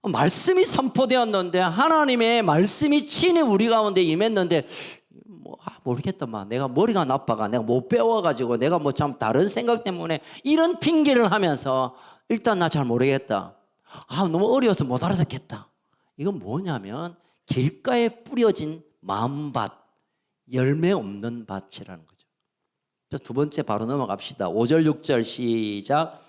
말씀이 선포되었는데 하나님의 말씀이 친히 우리 가운데 임했는데 모르겠다 내가 머리가 나빠가 내가 못 배워가지고 내가 뭐 참 다른 생각 때문에 이런 핑계를 하면서 일단 나 잘 모르겠다. 너무 어려워서 못 알아듣겠다. 이건 뭐냐면 길가에 뿌려진 마음밭, 열매 없는 밭이라는 거죠. 두 번째 바로 넘어갑시다. 5절 6절 시작.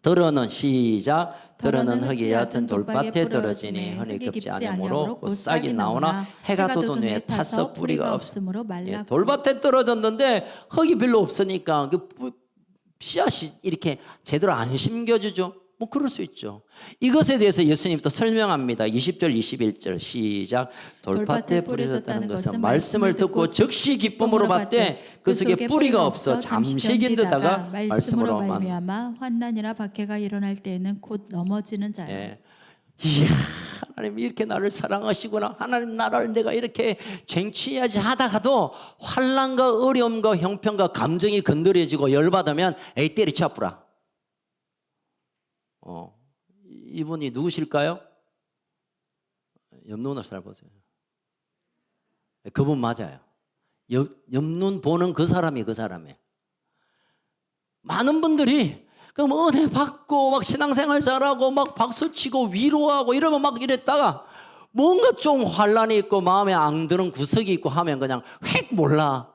들어는 시작. 들어는 흙이 얕은 돌밭에 떨어지니 흔히 급지 아니므로 곧 싹이 나오나 해가 돋은 후에 타서 뿌리가 없으므로 말라. 돌밭에 떨어졌는데 흙이 별로 없으니까 그 씨앗이 이렇게 제대로 안 심겨주죠. 뭐 그럴 수 있죠. 이것에 대해서 예수님 또 설명합니다. 20절 21절 시작. 돌밭에 뿌려졌다는 것은 말씀을 듣고 즉시 기쁨으로 받되 그 속에 뿌리가 없어 잠시 견디다가 말씀으로 말미암아 환난이나 박해가 일어날 때에는 곧 넘어지는 자요. 이야 하나님 이렇게 나를 사랑하시구나. 하나님 나를 내가 이렇게 쟁취해야지 하다가도 환난과 어려움과 형편과 감정이 건드려지고 열받으면 에이 때리쳐뿌라. 이분이 누구실까요? 옆눈을 잘 보세요. 그분 맞아요. 옆눈 보는 그 사람이 그 사람이에요. 많은 분들이 그럼 은혜 받고 막 신앙생활 잘하고 막 박수치고 위로하고 이러면 막 이랬다가 뭔가 좀 환란이 있고 마음에 앙드는 구석이 있고 하면 그냥 휙 몰라.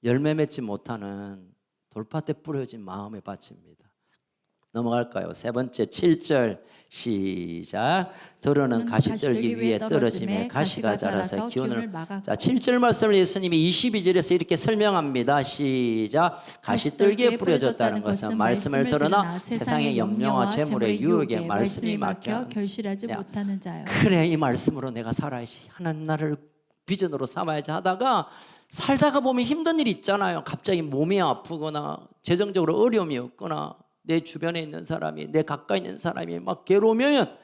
열매 맺지 못하는 돌밭에 뿌려진 마음의 밭입니다. 넘어갈까요? 세 번째 7절 시작. 들어는 가시떨기 위에 떨어짐에 가시가 자라서 기운을 자, 7절 말씀을 예수님이 22절에서 이렇게 설명합니다. 시작. 가시떨기에 뿌려졌다는 것은 말씀을 들으나 세상의 염려와 재물의 유혹에 말씀이 막혀 결실하지 못하는 자요. 그래, 이 말씀으로 내가 살아야지, 하나님 나를 비전으로 삼아야지 하다가 살다가 보면 힘든 일이 있잖아요. 갑자기 몸이 아프거나 재정적으로 어려움이 없거나 내 주변에 있는 사람이, 내 가까이 있는 사람이 막 괴로우면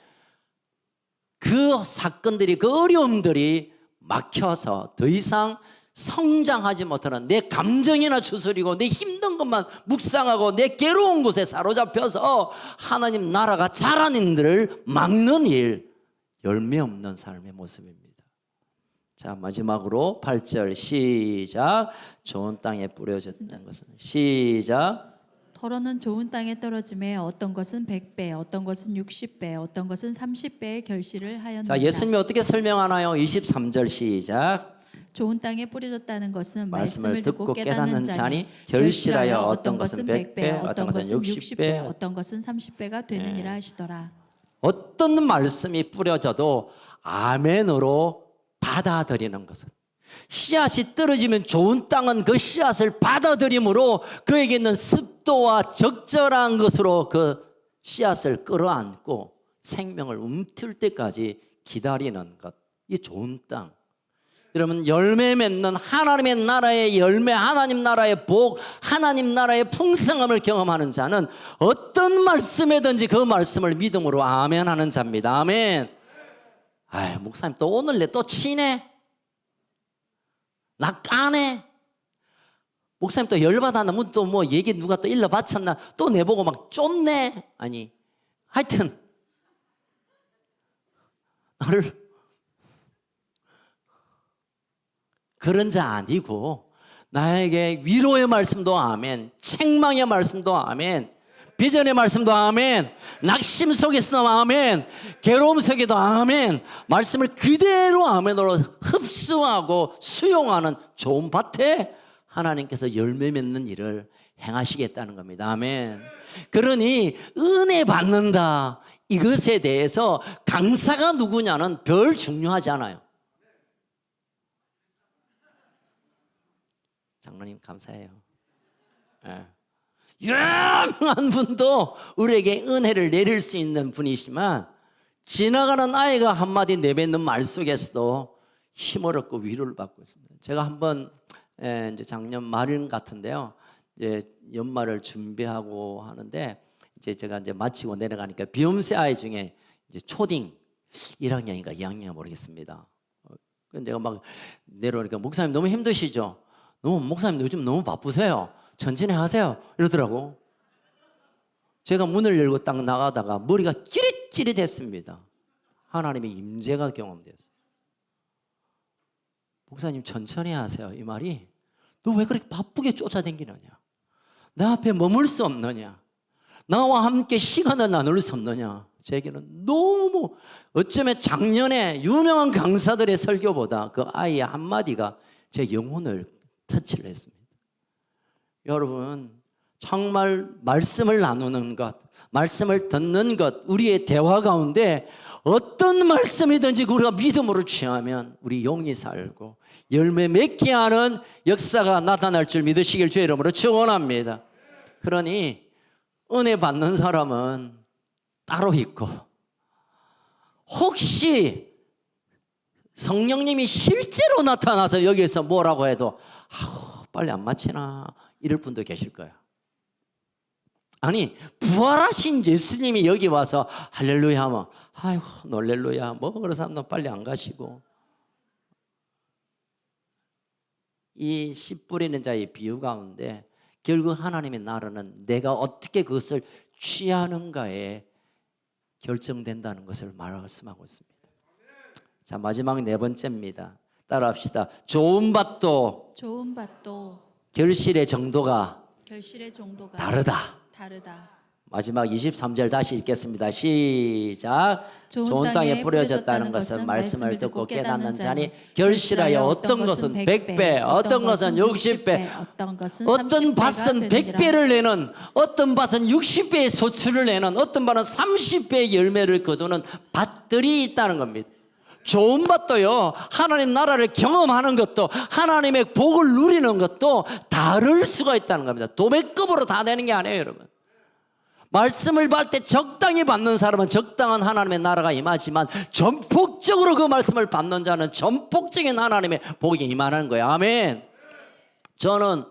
그 사건들이, 그 어려움들이 막혀서 더 이상 성장하지 못하는, 내 감정이나 추스리고 내 힘든 것만 묵상하고 내 괴로운 곳에 사로잡혀서 하나님 나라가 자라는 일을 막는 일, 열매 없는 삶의 모습입니다. 자, 마지막으로 8절 시작. 좋은 땅에 뿌려졌다는 것은 시작. 더러는 좋은 땅에 떨어짐에 어떤 것은 100배, 어떤 것은 60배, 어떤 것은 30배의 결실을 하였느니라. 자, 예수님이 어떻게 설명하나요? 23절 시작. 좋은 땅에 뿌려졌다는 것은 말씀을 듣고 깨닫는 자니 결실하여 어떤 것은 100배, 어떤 것은 60배, 어떤 것은 30배가 되느니라 하시더라. 어떤 말씀이 뿌려져도 아멘으로 받아들이는 것은, 씨앗이 떨어지면 좋은 땅은 그 씨앗을 받아들임으로 그에게 있는 습도와 적절한 것으로 그 씨앗을 끌어안고 생명을 움틀 때까지 기다리는 것, 이 좋은 땅. 여러분, 열매 맺는 하나님의 나라의 열매, 하나님 나라의 복, 하나님 나라의 풍성함을 경험하는 자는 어떤 말씀이든지 그 말씀을 믿음으로 아멘하는 자입니다. 아멘. 아유, 목사님 또 오늘 내 또 치네, 나 까네, 목사님 또 열받았나, 또 뭐 얘기 누가 또 일러 바쳤나, 또 내보고 막 쫓네. 아니, 하여튼 나를 그런 자 아니고, 나에게 위로의 말씀도 아멘, 책망의 말씀도 아멘, 비전의 말씀도 아멘, 낙심 속에서도 아멘, 괴로움 속에도 아멘, 말씀을 그대로 아멘으로 흡수하고 수용하는 좋은 밭에 하나님께서 열매 맺는 일을 행하시겠다는 겁니다. 아멘. 그러니 은혜 받는다, 이것에 대해서 강사가 누구냐는 별 중요하지 않아요. 장로님 감사해요. 유명한 분도 우리에게 은혜를 내릴 수 있는 분이시지만, 지나가는 아이가 한마디 내뱉는 말 속에서도 힘을 얻고 위로를 받고 있습니다. 제가 한번 이제 작년 말 같은데요, 이제 연말을 준비하고 하는데, 이제 제가 이제 마치고 내려가니까 비욘세 아이 중에 이제 초딩 1학년인가 2학년인가 모르겠습니다. 근데 내가 막 내려오니까 목사님 너무 힘드시죠? 목사님 요즘 너무 바쁘세요. 천천히 하세요. 이러더라고. 제가 문을 열고 딱 나가다가 머리가 찌릿찌릿했습니다. 하나님의 임재가 경험됐어요. 목사님 천천히 하세요. 이 말이, 너 왜 그렇게 바쁘게 쫓아다니느냐? 내 앞에 머물 수 없느냐? 나와 함께 시간을 나눌 수 없느냐? 제게는 너무, 어쩌면 작년에 유명한 강사들의 설교보다 그 아이의 한마디가 제 영혼을 터치를 했습니다. 여러분, 정말 말씀을 나누는 것, 말씀을 듣는 것, 우리의 대화 가운데 어떤 말씀이든지 우리가 믿음으로 취하면 우리 영이 살고 열매 맺게 하는 역사가 나타날 줄 믿으시길 주의 이름으로 축원합니다. 그러니 은혜 받는 사람은 따로 있고, 혹시 성령님이 실제로 나타나서 여기에서 뭐라고 해도 빨리 안 마치나 이럴 분도 계실 거예요. 아니, 부활하신 예수님이 여기 와서 할렐루야 하면 아이고 놀렐루야 뭐 그래서 사람도 빨리 안 가시고, 이 씨 뿌리는 자의 비유 가운데 결국 하나님의 나라는 내가 어떻게 그것을 취하는가에 결정된다는 것을 말씀하고 있습니다. 자, 마지막 네 번째입니다. 따라합시다. 좋은 밭도 결실의 정도가 다르다. 마지막 23절 다시 읽겠습니다. 시작. 좋은 땅에 뿌려졌다는 것은 말씀을 듣고 깨닫는 자니 결실하여 어떤 것은 100배, 어떤 것은 60배, 어떤 밭은 100배를 내는, 어떤 밭은 60배의 소출을 내는, 어떤 밭은 30배의 열매를 거두는 밭들이 있다는 겁니다. 좋은 밭도요, 하나님 나라를 경험하는 것도, 하나님의 복을 누리는 것도 다를 수가 있다는 겁니다. 도매급으로 다 되는 게 아니에요, 여러분. 말씀을 받을 때 적당히 받는 사람은 적당한 하나님의 나라가 임하지만, 전폭적으로 그 말씀을 받는 자는 전폭적인 하나님의 복이 임하는 거예요. 아멘. 저는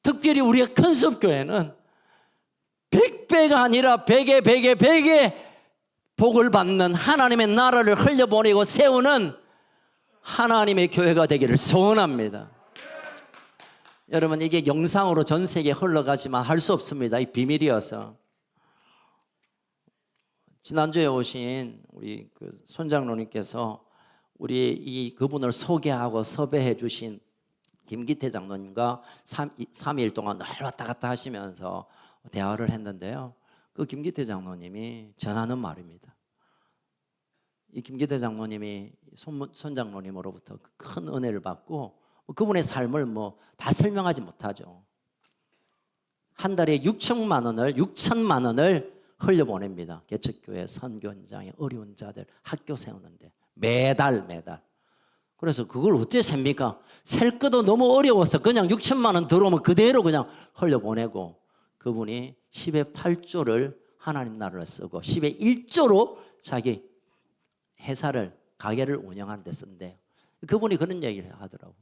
특별히 우리의 큰숲교회는 100배가 아니라 100의 100의 100의 복을 받는 하나님의 나라를 흘려보내고 세우는 하나님의 교회가 되기를 소원합니다. 여러분, 이게 영상으로 전 세계에 흘러가지만 할 수 없습니다. 이 비밀이어서. 지난주에 오신 우리 그 손장로님께서 우리 그분을 소개하고 섭외해 주신 김기태 장로님과 3일 동안 늘 왔다 갔다 하시면서 대화를 했는데요. 그 김기태 장로님이 전하는 말입니다. 이 김기태 장로님이 손 장로님으로부터 큰 은혜를 받고, 그분의 삶을 다 설명하지 못하죠. 한 달에 6천만 원을 흘려보냅니다. 개척교회 선교 현장에 어려운 자들 학교 세우는데 매달. 그래서 그걸 어떻게 셉니까? 셀 것도 너무 어려워서 그냥 6천만 원 들어오면 그대로 그냥 흘려보내고, 그분이 10의 8조를 하나님 나라를 쓰고 10의 1조로 자기 회사를, 가게를 운영하는 데 쓴대요. 그분이 그런 얘기를 하더라고.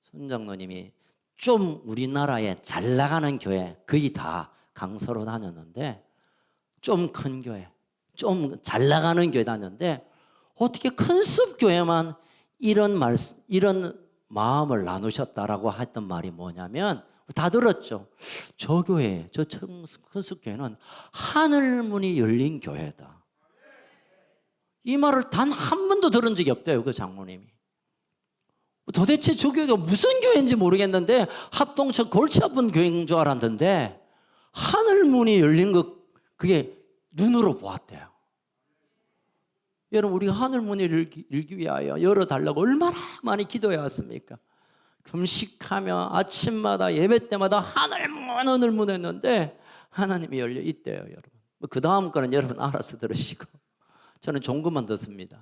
손 장로님이 좀 우리나라에 잘 나가는 교회 거의 다 강서로 다녔는데, 좀 큰 교회, 좀 잘 나가는 교회 다녔는데, 어떻게 큰 숲교회만 이런 마음을 나누셨다라고 했던 말이 뭐냐면, 다 들었죠. 저 교회, 저 큰 숲교회는 하늘 문이 열린 교회다. 이 말을 단 한 번도 들은 적이 없대요, 그 장로님이. 도대체 저 교회가 무슨 교회인지 모르겠는데 합동처 골치 아픈 교회인 줄 알았는데, 하늘 문이 열린 것, 그게 눈으로 보았대요. 여러분, 우리가 하늘 문을 열기 위하여 열어달라고 얼마나 많이 기도해 왔습니까? 금식하며 아침마다 예배 때마다 하늘 문 했는데 하나님이 열려 있대요, 여러분. 그 다음 거는 여러분 알아서 들으시고, 저는 좋은 것만 듣습니다.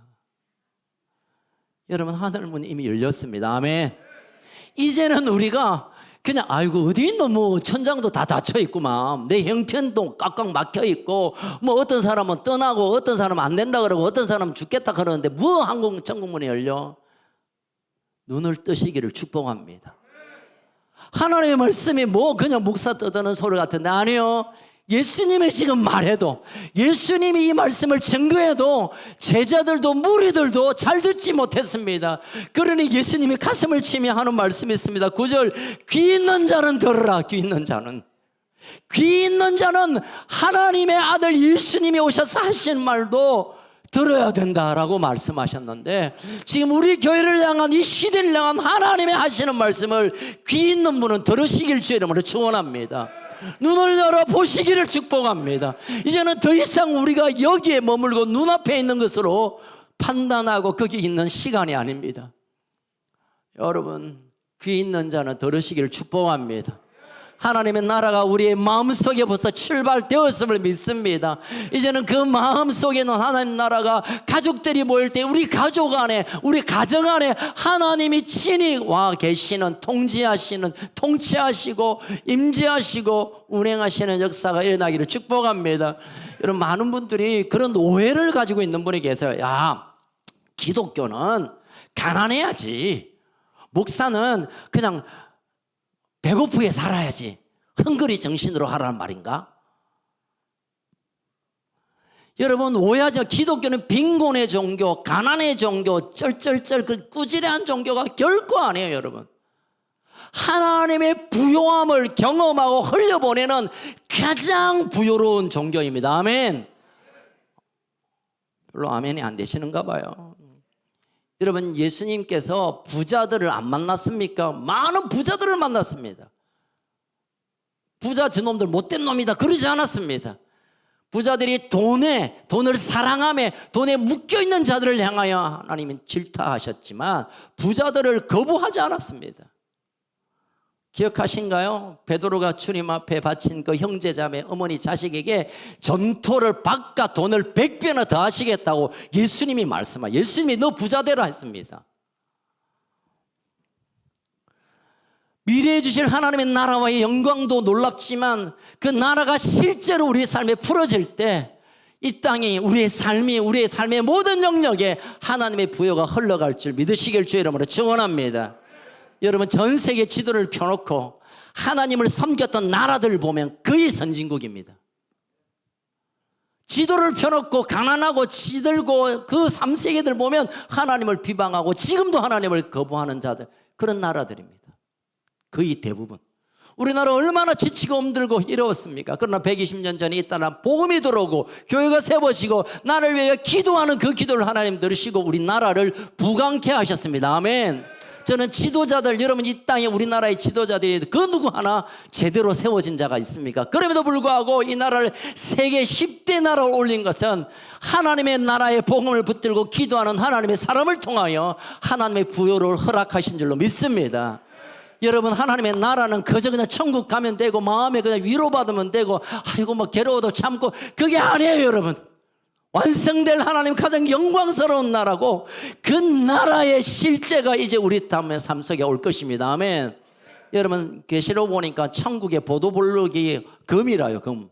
여러분, 하늘 문이 이미 열렸습니다. 아멘. 이제는 우리가 그냥 아이고 어디 있노, 천장도 다 닫혀 있구만, 내 형편도 꽉꽉 막혀 있고, 어떤 사람은 떠나고 어떤 사람은 안 된다 그러고 어떤 사람은 죽겠다 그러는데 천국 문이 열려? 눈을 뜨시기를 축복합니다. 하나님의 말씀이 그냥 목사 떠드는 소리 같은데, 아니요. 예수님이 지금 말해도, 예수님이 이 말씀을 증거해도 제자들도 무리들도 잘 듣지 못했습니다. 그러니 예수님이 가슴을 치며 하는 말씀이 있습니다. 9절, 귀 있는 자는 들으라. 귀 있는 자는 하나님의 아들 예수님이 오셔서 하신 말도 들어야 된다라고 말씀하셨는데, 지금 우리 교회를 향한, 이 시대를 향한 하나님의 하시는 말씀을 귀 있는 분은 들으시길 주의 이름으로 축원합니다. 눈을 열어 보시기를 축복합니다. 이제는 더 이상 우리가 여기에 머물고 눈앞에 있는 것으로 판단하고 거기 있는 시간이 아닙니다. 여러분, 귀 있는 자는 들으시기를 축복합니다. 하나님의 나라가 우리의 마음속에 벌써 출발되었음을 믿습니다. 이제는 그 마음속에는 하나님 나라가, 가족들이 모일 때 우리 가족 안에, 우리 가정 안에 하나님이 친히 와 계시는, 통치하시고 임재하시고 운행하시는 역사가 일어나기를 축복합니다. 여러분, 많은 분들이 그런 오해를 가지고 있는 분이 계세요. 야, 기독교는 가난해야지, 목사는 그냥 배고프게 살아야지, 헝그리 정신으로 하라는 말인가? 여러분, 오해하죠. 기독교는 빈곤의 종교, 가난의 종교, 쩔쩔쩔 그 꾸지레한 종교가 결코 아니에요, 여러분. 하나님의 부요함을 경험하고 흘려보내는 가장 부요로운 종교입니다. 아멘. 별로 아멘이 안 되시는가 봐요. 여러분, 예수님께서 부자들을 안 만났습니까? 많은 부자들을 만났습니다. 부자 저놈들 못된 놈이다 그러지 않았습니다. 부자들이 돈을 사랑하며 돈에 묶여있는 자들을 향하여 하나님은 질타하셨지만 부자들을 거부하지 않았습니다. 기억하신가요? 베드로가 주님 앞에 바친 그 형제자매 어머니 자식에게 전토를 받가 돈을 100배나 더 하시겠다고 예수님이 말씀하셨어요. 예수님이 너 부자되라 했습니다. 미래에 주실 하나님의 나라와의 영광도 놀랍지만 그 나라가 실제로 우리의 삶에 풀어질 때 이 땅이 우리의 삶의 모든 영역에 하나님의 부여가 흘러갈 줄 믿으시길 주의 이름으로 축원합니다. 여러분, 전 세계 지도를 펴놓고 하나님을 섬겼던 나라들을 보면 거의 선진국입니다. 지도를 펴놓고 가난하고 지들고 그 3세계들 보면 하나님을 비방하고 지금도 하나님을 거부하는 자들, 그런 나라들입니다. 거의 대부분. 우리나라 얼마나 지치고 힘들고 이러웠습니까? 그러나 120년 전에 이 땅에 복음이 들어오고 교회가 세워지고 나를 위해 기도하는 그 기도를 하나님 들으시고 우리 나라를 부강케 하셨습니다. 아멘. 저는 지도자들, 여러분 이 땅에 우리나라의 지도자들이 그 누구 하나 제대로 세워진 자가 있습니까? 그럼에도 불구하고 이 나라를 세계 10대 나라로 올린 것은 하나님의 나라의 복음을 붙들고 기도하는 하나님의 사람을 통하여 하나님의 부여를 허락하신 줄로 믿습니다. 여러분, 하나님의 나라는 그저 그냥 천국 가면 되고 마음에 그냥 위로받으면 되고 아이고 뭐 괴로워도 참고, 그게 아니에요. 여러분, 완성될 하나님 가장 영광스러운 나라고 그 나라의 실제가 이제 우리 삶 속에 올 것입니다. 아멘. 여러분, 계시록 보니까 천국의 보도블록이 금이라요. 금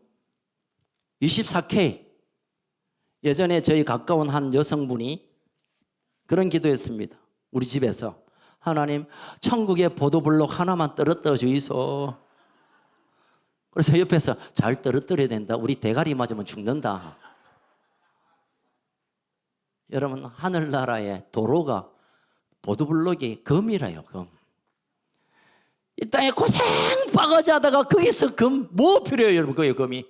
24K. 예전에 저희 가까운 한 여성분이 그런 기도했습니다. 우리 집에서 하나님, 천국의 보도블록 하나만 떨어뜨려 주이소. 그래서 옆에서 잘 떨어뜨려야 된다. 우리 대가리 맞으면 죽는다. 여러분, 하늘나라의 도로가 보도블록이 금이라요. 금. 이 땅에 고생 바가지 하다가 거기서 금 뭐 필요해요? 여러분, 그게 금이.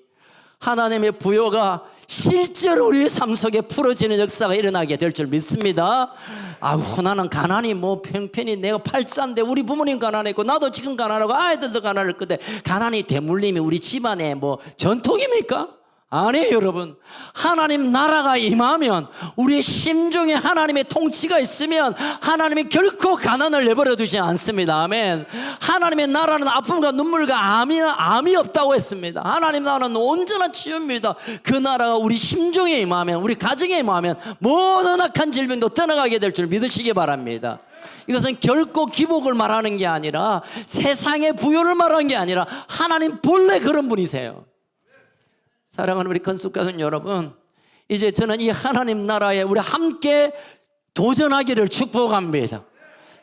하나님의 부여가 실제로 우리의 삶 속에 풀어지는 역사가 일어나게 될 줄 믿습니다. 아우, 나는 가난이 뭐 평편이 내가 팔자인데 우리 부모님 가난했고 나도 지금 가난하고 아이들도 가난할 건데 가난이 대물림이 우리 집안의 뭐 전통입니까? 아니에요. 여러분, 하나님 나라가 임하면 우리의 심중에 하나님의 통치가 있으면 하나님이 결코 가난을 내버려 두지 않습니다. 아멘. 하나님의 나라는 아픔과 눈물과 암이 없다고 했습니다. 하나님 나라는 온전한 치유입니다. 그 나라가 우리 심중에 임하면, 우리 가정에 임하면 모든 악한 질병도 떠나가게 될 줄 믿으시기 바랍니다. 이것은 결코 기복을 말하는 게 아니라 세상의 부요를 말하는 게 아니라 하나님 본래 그런 분이세요. 사랑하는 우리 건축가족 여러분, 이제 저는 이 하나님 나라에 우리 함께 도전하기를 축복합니다.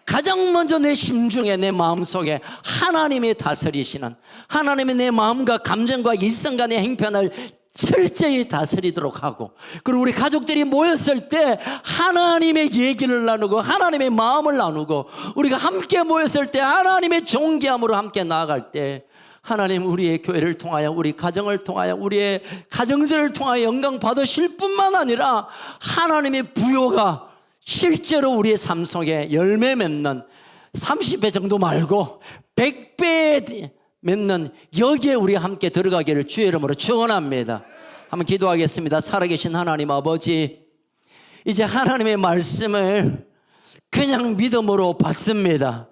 가장 먼저 내 심중에, 내 마음속에 하나님이 다스리시는, 하나님이 내 마음과 감정과 일상과 내 행편을 철저히 다스리도록 하고, 그리고 우리 가족들이 모였을 때 하나님의 얘기를 나누고 하나님의 마음을 나누고 우리가 함께 모였을 때 하나님의 존귀함으로 함께 나아갈 때 하나님 우리의 교회를 통하여, 우리 가정을 통하여, 우리의 가정들을 통하여 영광 받으실 뿐만 아니라 하나님의 부요가 실제로 우리의 삶 속에 열매 맺는 30배 정도 말고 100배 맺는 여기에 우리 함께 들어가기를 주의 이름으로 축원합니다. 한번 기도하겠습니다. 살아계신 하나님 아버지, 이제 하나님의 말씀을 그냥 믿음으로 받습니다.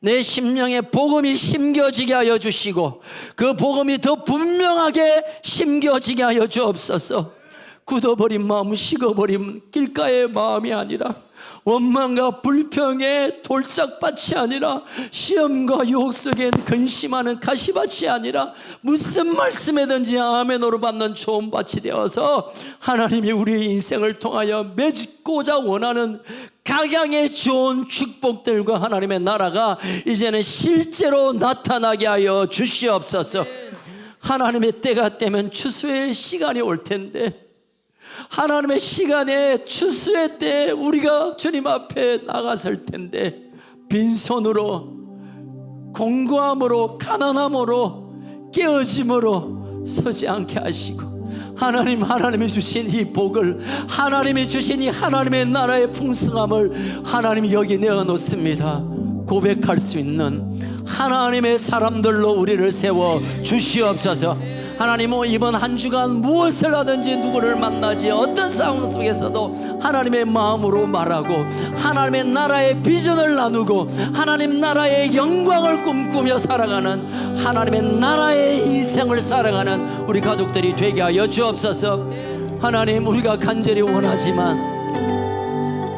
내 심령에 복음이 심겨지게 하여 주시고 그 복음이 더 분명하게 심겨지게 하여 주옵소서. 굳어버린 마음, 식어버린 길가의 마음이 아니라 원망과 불평의 돌짝밭이 아니라 시험과 유혹 속에 근심하는 가시밭이 아니라 무슨 말씀이든지 아멘으로 받는 좋은 밭이 되어서 하나님이 우리의 인생을 통하여 맺고자 원하는 각양의 좋은 축복들과 하나님의 나라가 이제는 실제로 나타나게 하여 주시옵소서. 하나님의 때가 되면 추수의 시간이 올 텐데 하나님의 시간에 추수의 때 우리가 주님 앞에 나갔을 텐데 빈손으로, 공고함으로, 가난함으로, 깨어짐으로 서지 않게 하시고 하나님이 주신 이 복을, 하나님이 주신 이 하나님의 나라의 풍성함을 하나님이 여기 내어놓습니다. 고백할 수 있는 하나님의 사람들로 우리를 세워 주시옵소서. 하나님, 이번 한 주간 무엇을 하든지 누구를 만나지 어떤 상황 속에서도 하나님의 마음으로 말하고 하나님의 나라의 비전을 나누고 하나님 나라의 영광을 꿈꾸며 살아가는, 하나님의 나라의 인생을 살아가는 우리 가족들이 되게 하여 주옵소서. 하나님, 우리가 간절히 원하지만,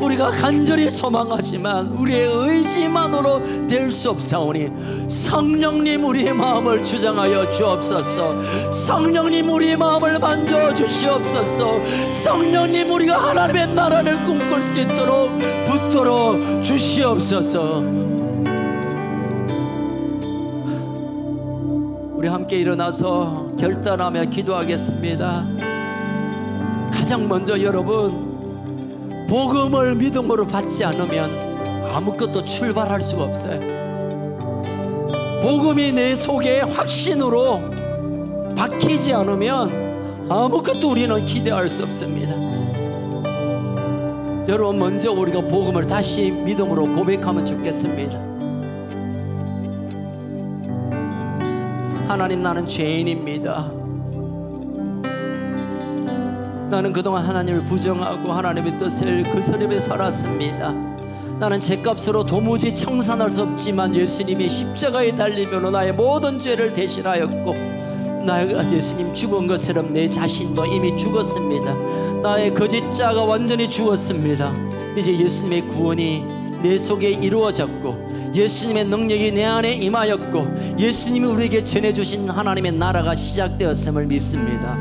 우리가 간절히 소망하지만 우리의 의지만으로 될 수 없사오니 성령님, 우리의 마음을 주장하여 주옵소서. 성령님, 우리의 마음을 만져주시옵소서. 성령님, 우리가 하나님의 나라를 꿈꿀 수 있도록 붙들어 주시옵소서. 우리 함께 일어나서 결단하며 기도하겠습니다. 가장 먼저 여러분, 복음을 믿음으로 받지 않으면 아무것도 출발할 수가 없어요. 복음이 내 속에 확신으로 박히지 않으면 아무것도 우리는 기대할 수 없습니다. 여러분, 먼저 우리가 복음을 다시 믿음으로 고백하면 좋겠습니다. 하나님, 나는 죄인입니다. 나는 그동안 하나님을 부정하고 하나님의 뜻을 거스르며 살았습니다. 나는 죄값으로 도무지 청산할 수 없지만 예수님이 십자가에 달리며 나의 모든 죄를 대신하였고, 나가 예수님 죽은 것처럼 내 자신도 이미 죽었습니다. 나의 거짓자가 완전히 죽었습니다. 이제 예수님의 구원이 내 속에 이루어졌고 예수님의 능력이 내 안에 임하였고 예수님이 우리에게 전해주신 하나님의 나라가 시작되었음을 믿습니다.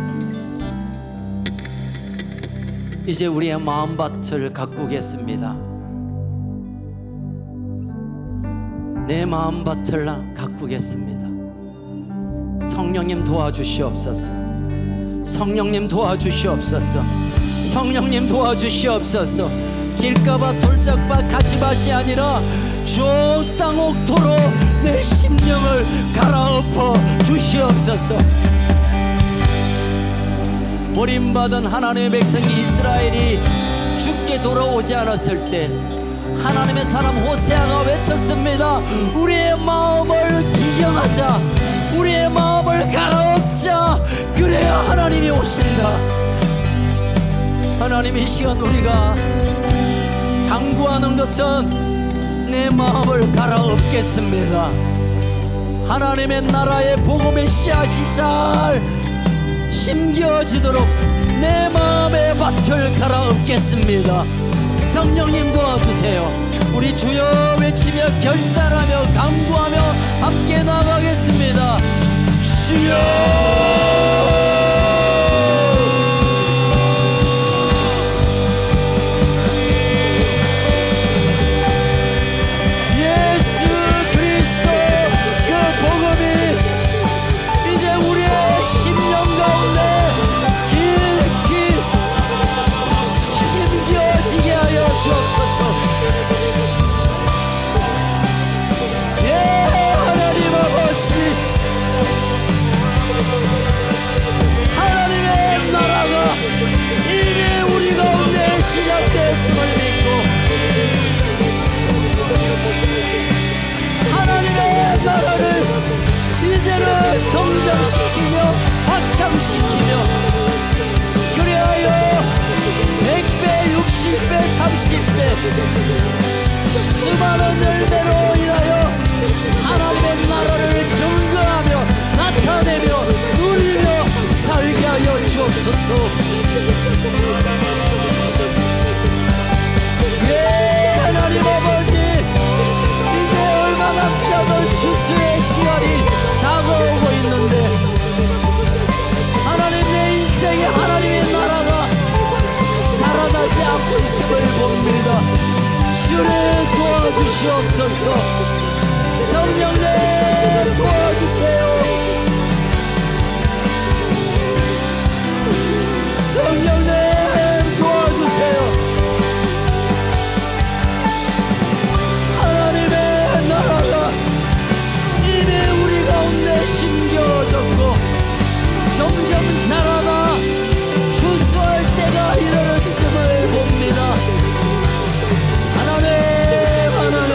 이제 우리의 마음밭을 가꾸겠습니다. 내 마음밭을 가꾸겠습니다. 성령님 도와주시옵소서. 성령님 도와주시옵소서. 성령님 도와주시옵소서. 길가밭 돌짝밭 가시밭이 아니라 좋은 땅 옥토로 내 심령을 갈아엎어 주시옵소서. 버림받은 하나님의 백성 이스라엘이 죽게 돌아오지 않았을 때 하나님의 사람 호세아가 외쳤습니다. 우리의 마음을 기경하자, 우리의 마음을 갈아엎자. 그래야 하나님이 오신다. 하나님, 이 시간 우리가 당부하는 것은 내 마음을 갈아엎겠습니다. 하나님의 나라의 복음의 씨앗이 잘 심겨지도록 내 마음의 밭을 갈아엎겠습니다. 성령님 도와주세요. 우리 주여 외치며 결단하며 강구하며 함께 나가겠습니다. 주여! 시작됐음을 믿고 하나님의 나라를 이제는 성장시키며 확장시키며 그리하여 100배, 60배, 30배 수많은 열매로 인하여 하나님의 나라를 증거하며 나타내며 누리며 살게 하여 주옵소서. 하나님 아버지, 이제 얼마 남지 않은 수수의 시간이 다가오고 있는데 하나님, 내 인생에 하나님의 나라가 살아나지 않고 있음을 봅니다. 주님 도와주시옵소서. 성령님 도와주세요. 성령님 도와주세요. 심겨졌고 점점 자라나 출소할 때가 이르렀음을 봅니다. 하나님, 하나님,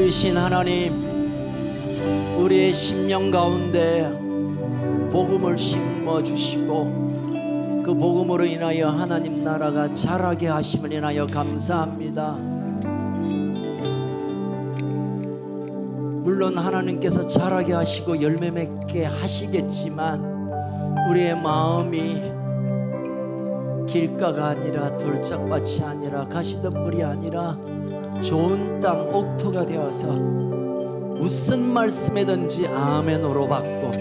살아계신 하나님, 우리의 심령 가운데 복음을 심어주시고 그 복음으로 인하여 하나님 나라가 자라게 하심을 인하여 감사합니다. 물론 하나님께서 자라게 하시고 열매 맺게 하시겠지만 우리의 마음이 길가가 아니라 돌짝밭이 아니라 가시덤불이 아니라 좋은 땅 옥토가 되어서 무슨 말씀이든지 아멘으로 받고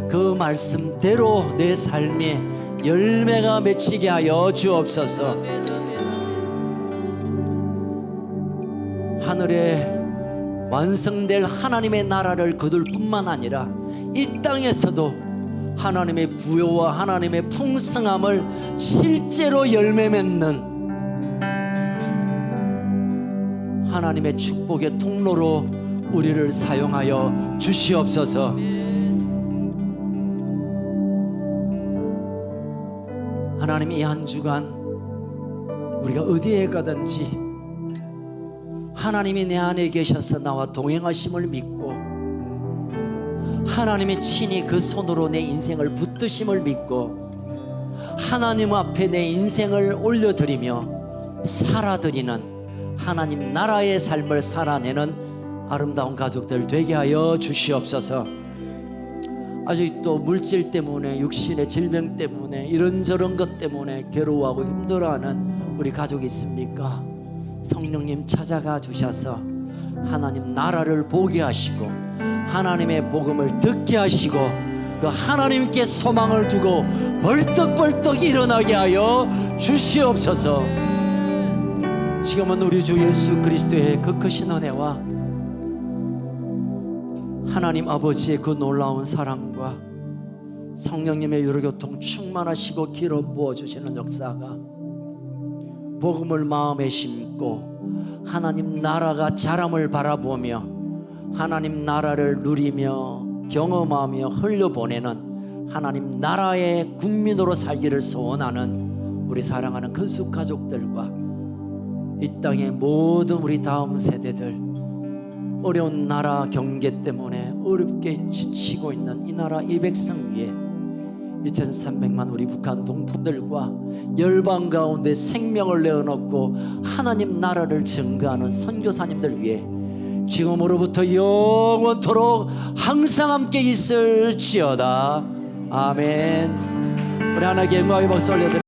그 말씀대로 내 삶에 열매가 맺히게 하여 주옵소서. 하늘에 완성될 하나님의 나라를 거둘 뿐만 아니라 이 땅에서도 하나님의 부요와 하나님의 풍성함을 실제로 열매 맺는 하나님의 축복의 통로로 우리를 사용하여 주시옵소서. 하나님, 이 한 주간 우리가 어디에 가든지 하나님이 내 안에 계셔서 나와 동행하심을 믿고 하나님이 친히 그 손으로 내 인생을 붙드심을 믿고 하나님 앞에 내 인생을 올려드리며 살아드리는 하나님 나라의 삶을 살아내는 아름다운 가족들 되게 하여 주시옵소서. 아직도 물질 때문에, 육신의 질병 때문에, 이런저런 것 때문에 괴로워하고 힘들어하는 우리 가족이 있습니까? 성령님 찾아가 주셔서 하나님 나라를 보게 하시고 하나님의 복음을 듣게 하시고 그 하나님께 소망을 두고 벌떡벌떡 일어나게 하여 주시옵소서. 지금은 우리 주 예수 그리스도의 그 크신 은혜와 하나님 아버지의 그 놀라운 사랑과 성령님의 유로교통 충만하시고 기름 부어주시는 역사가 복음을 마음에 심고 하나님 나라가 자람을 바라보며 하나님 나라를 누리며 경험하며 흘려보내는 하나님 나라의 국민으로 살기를 소원하는 우리 사랑하는 근숙 가족들과 이 땅의 모든 우리 다음 세대들, 어려운 나라 경계 때문에 어렵게 지치고 있는 이 나라 이 백성 위에 2300만 우리 북한 동포들과 열방 가운데 생명을 내어놓고 하나님 나라를 증거하는 선교사님들 위해 지금으로부터 영원토록 항상 함께 있을지어다. 아멘. 우리 하나님께 영광의 박수 올려드립니다.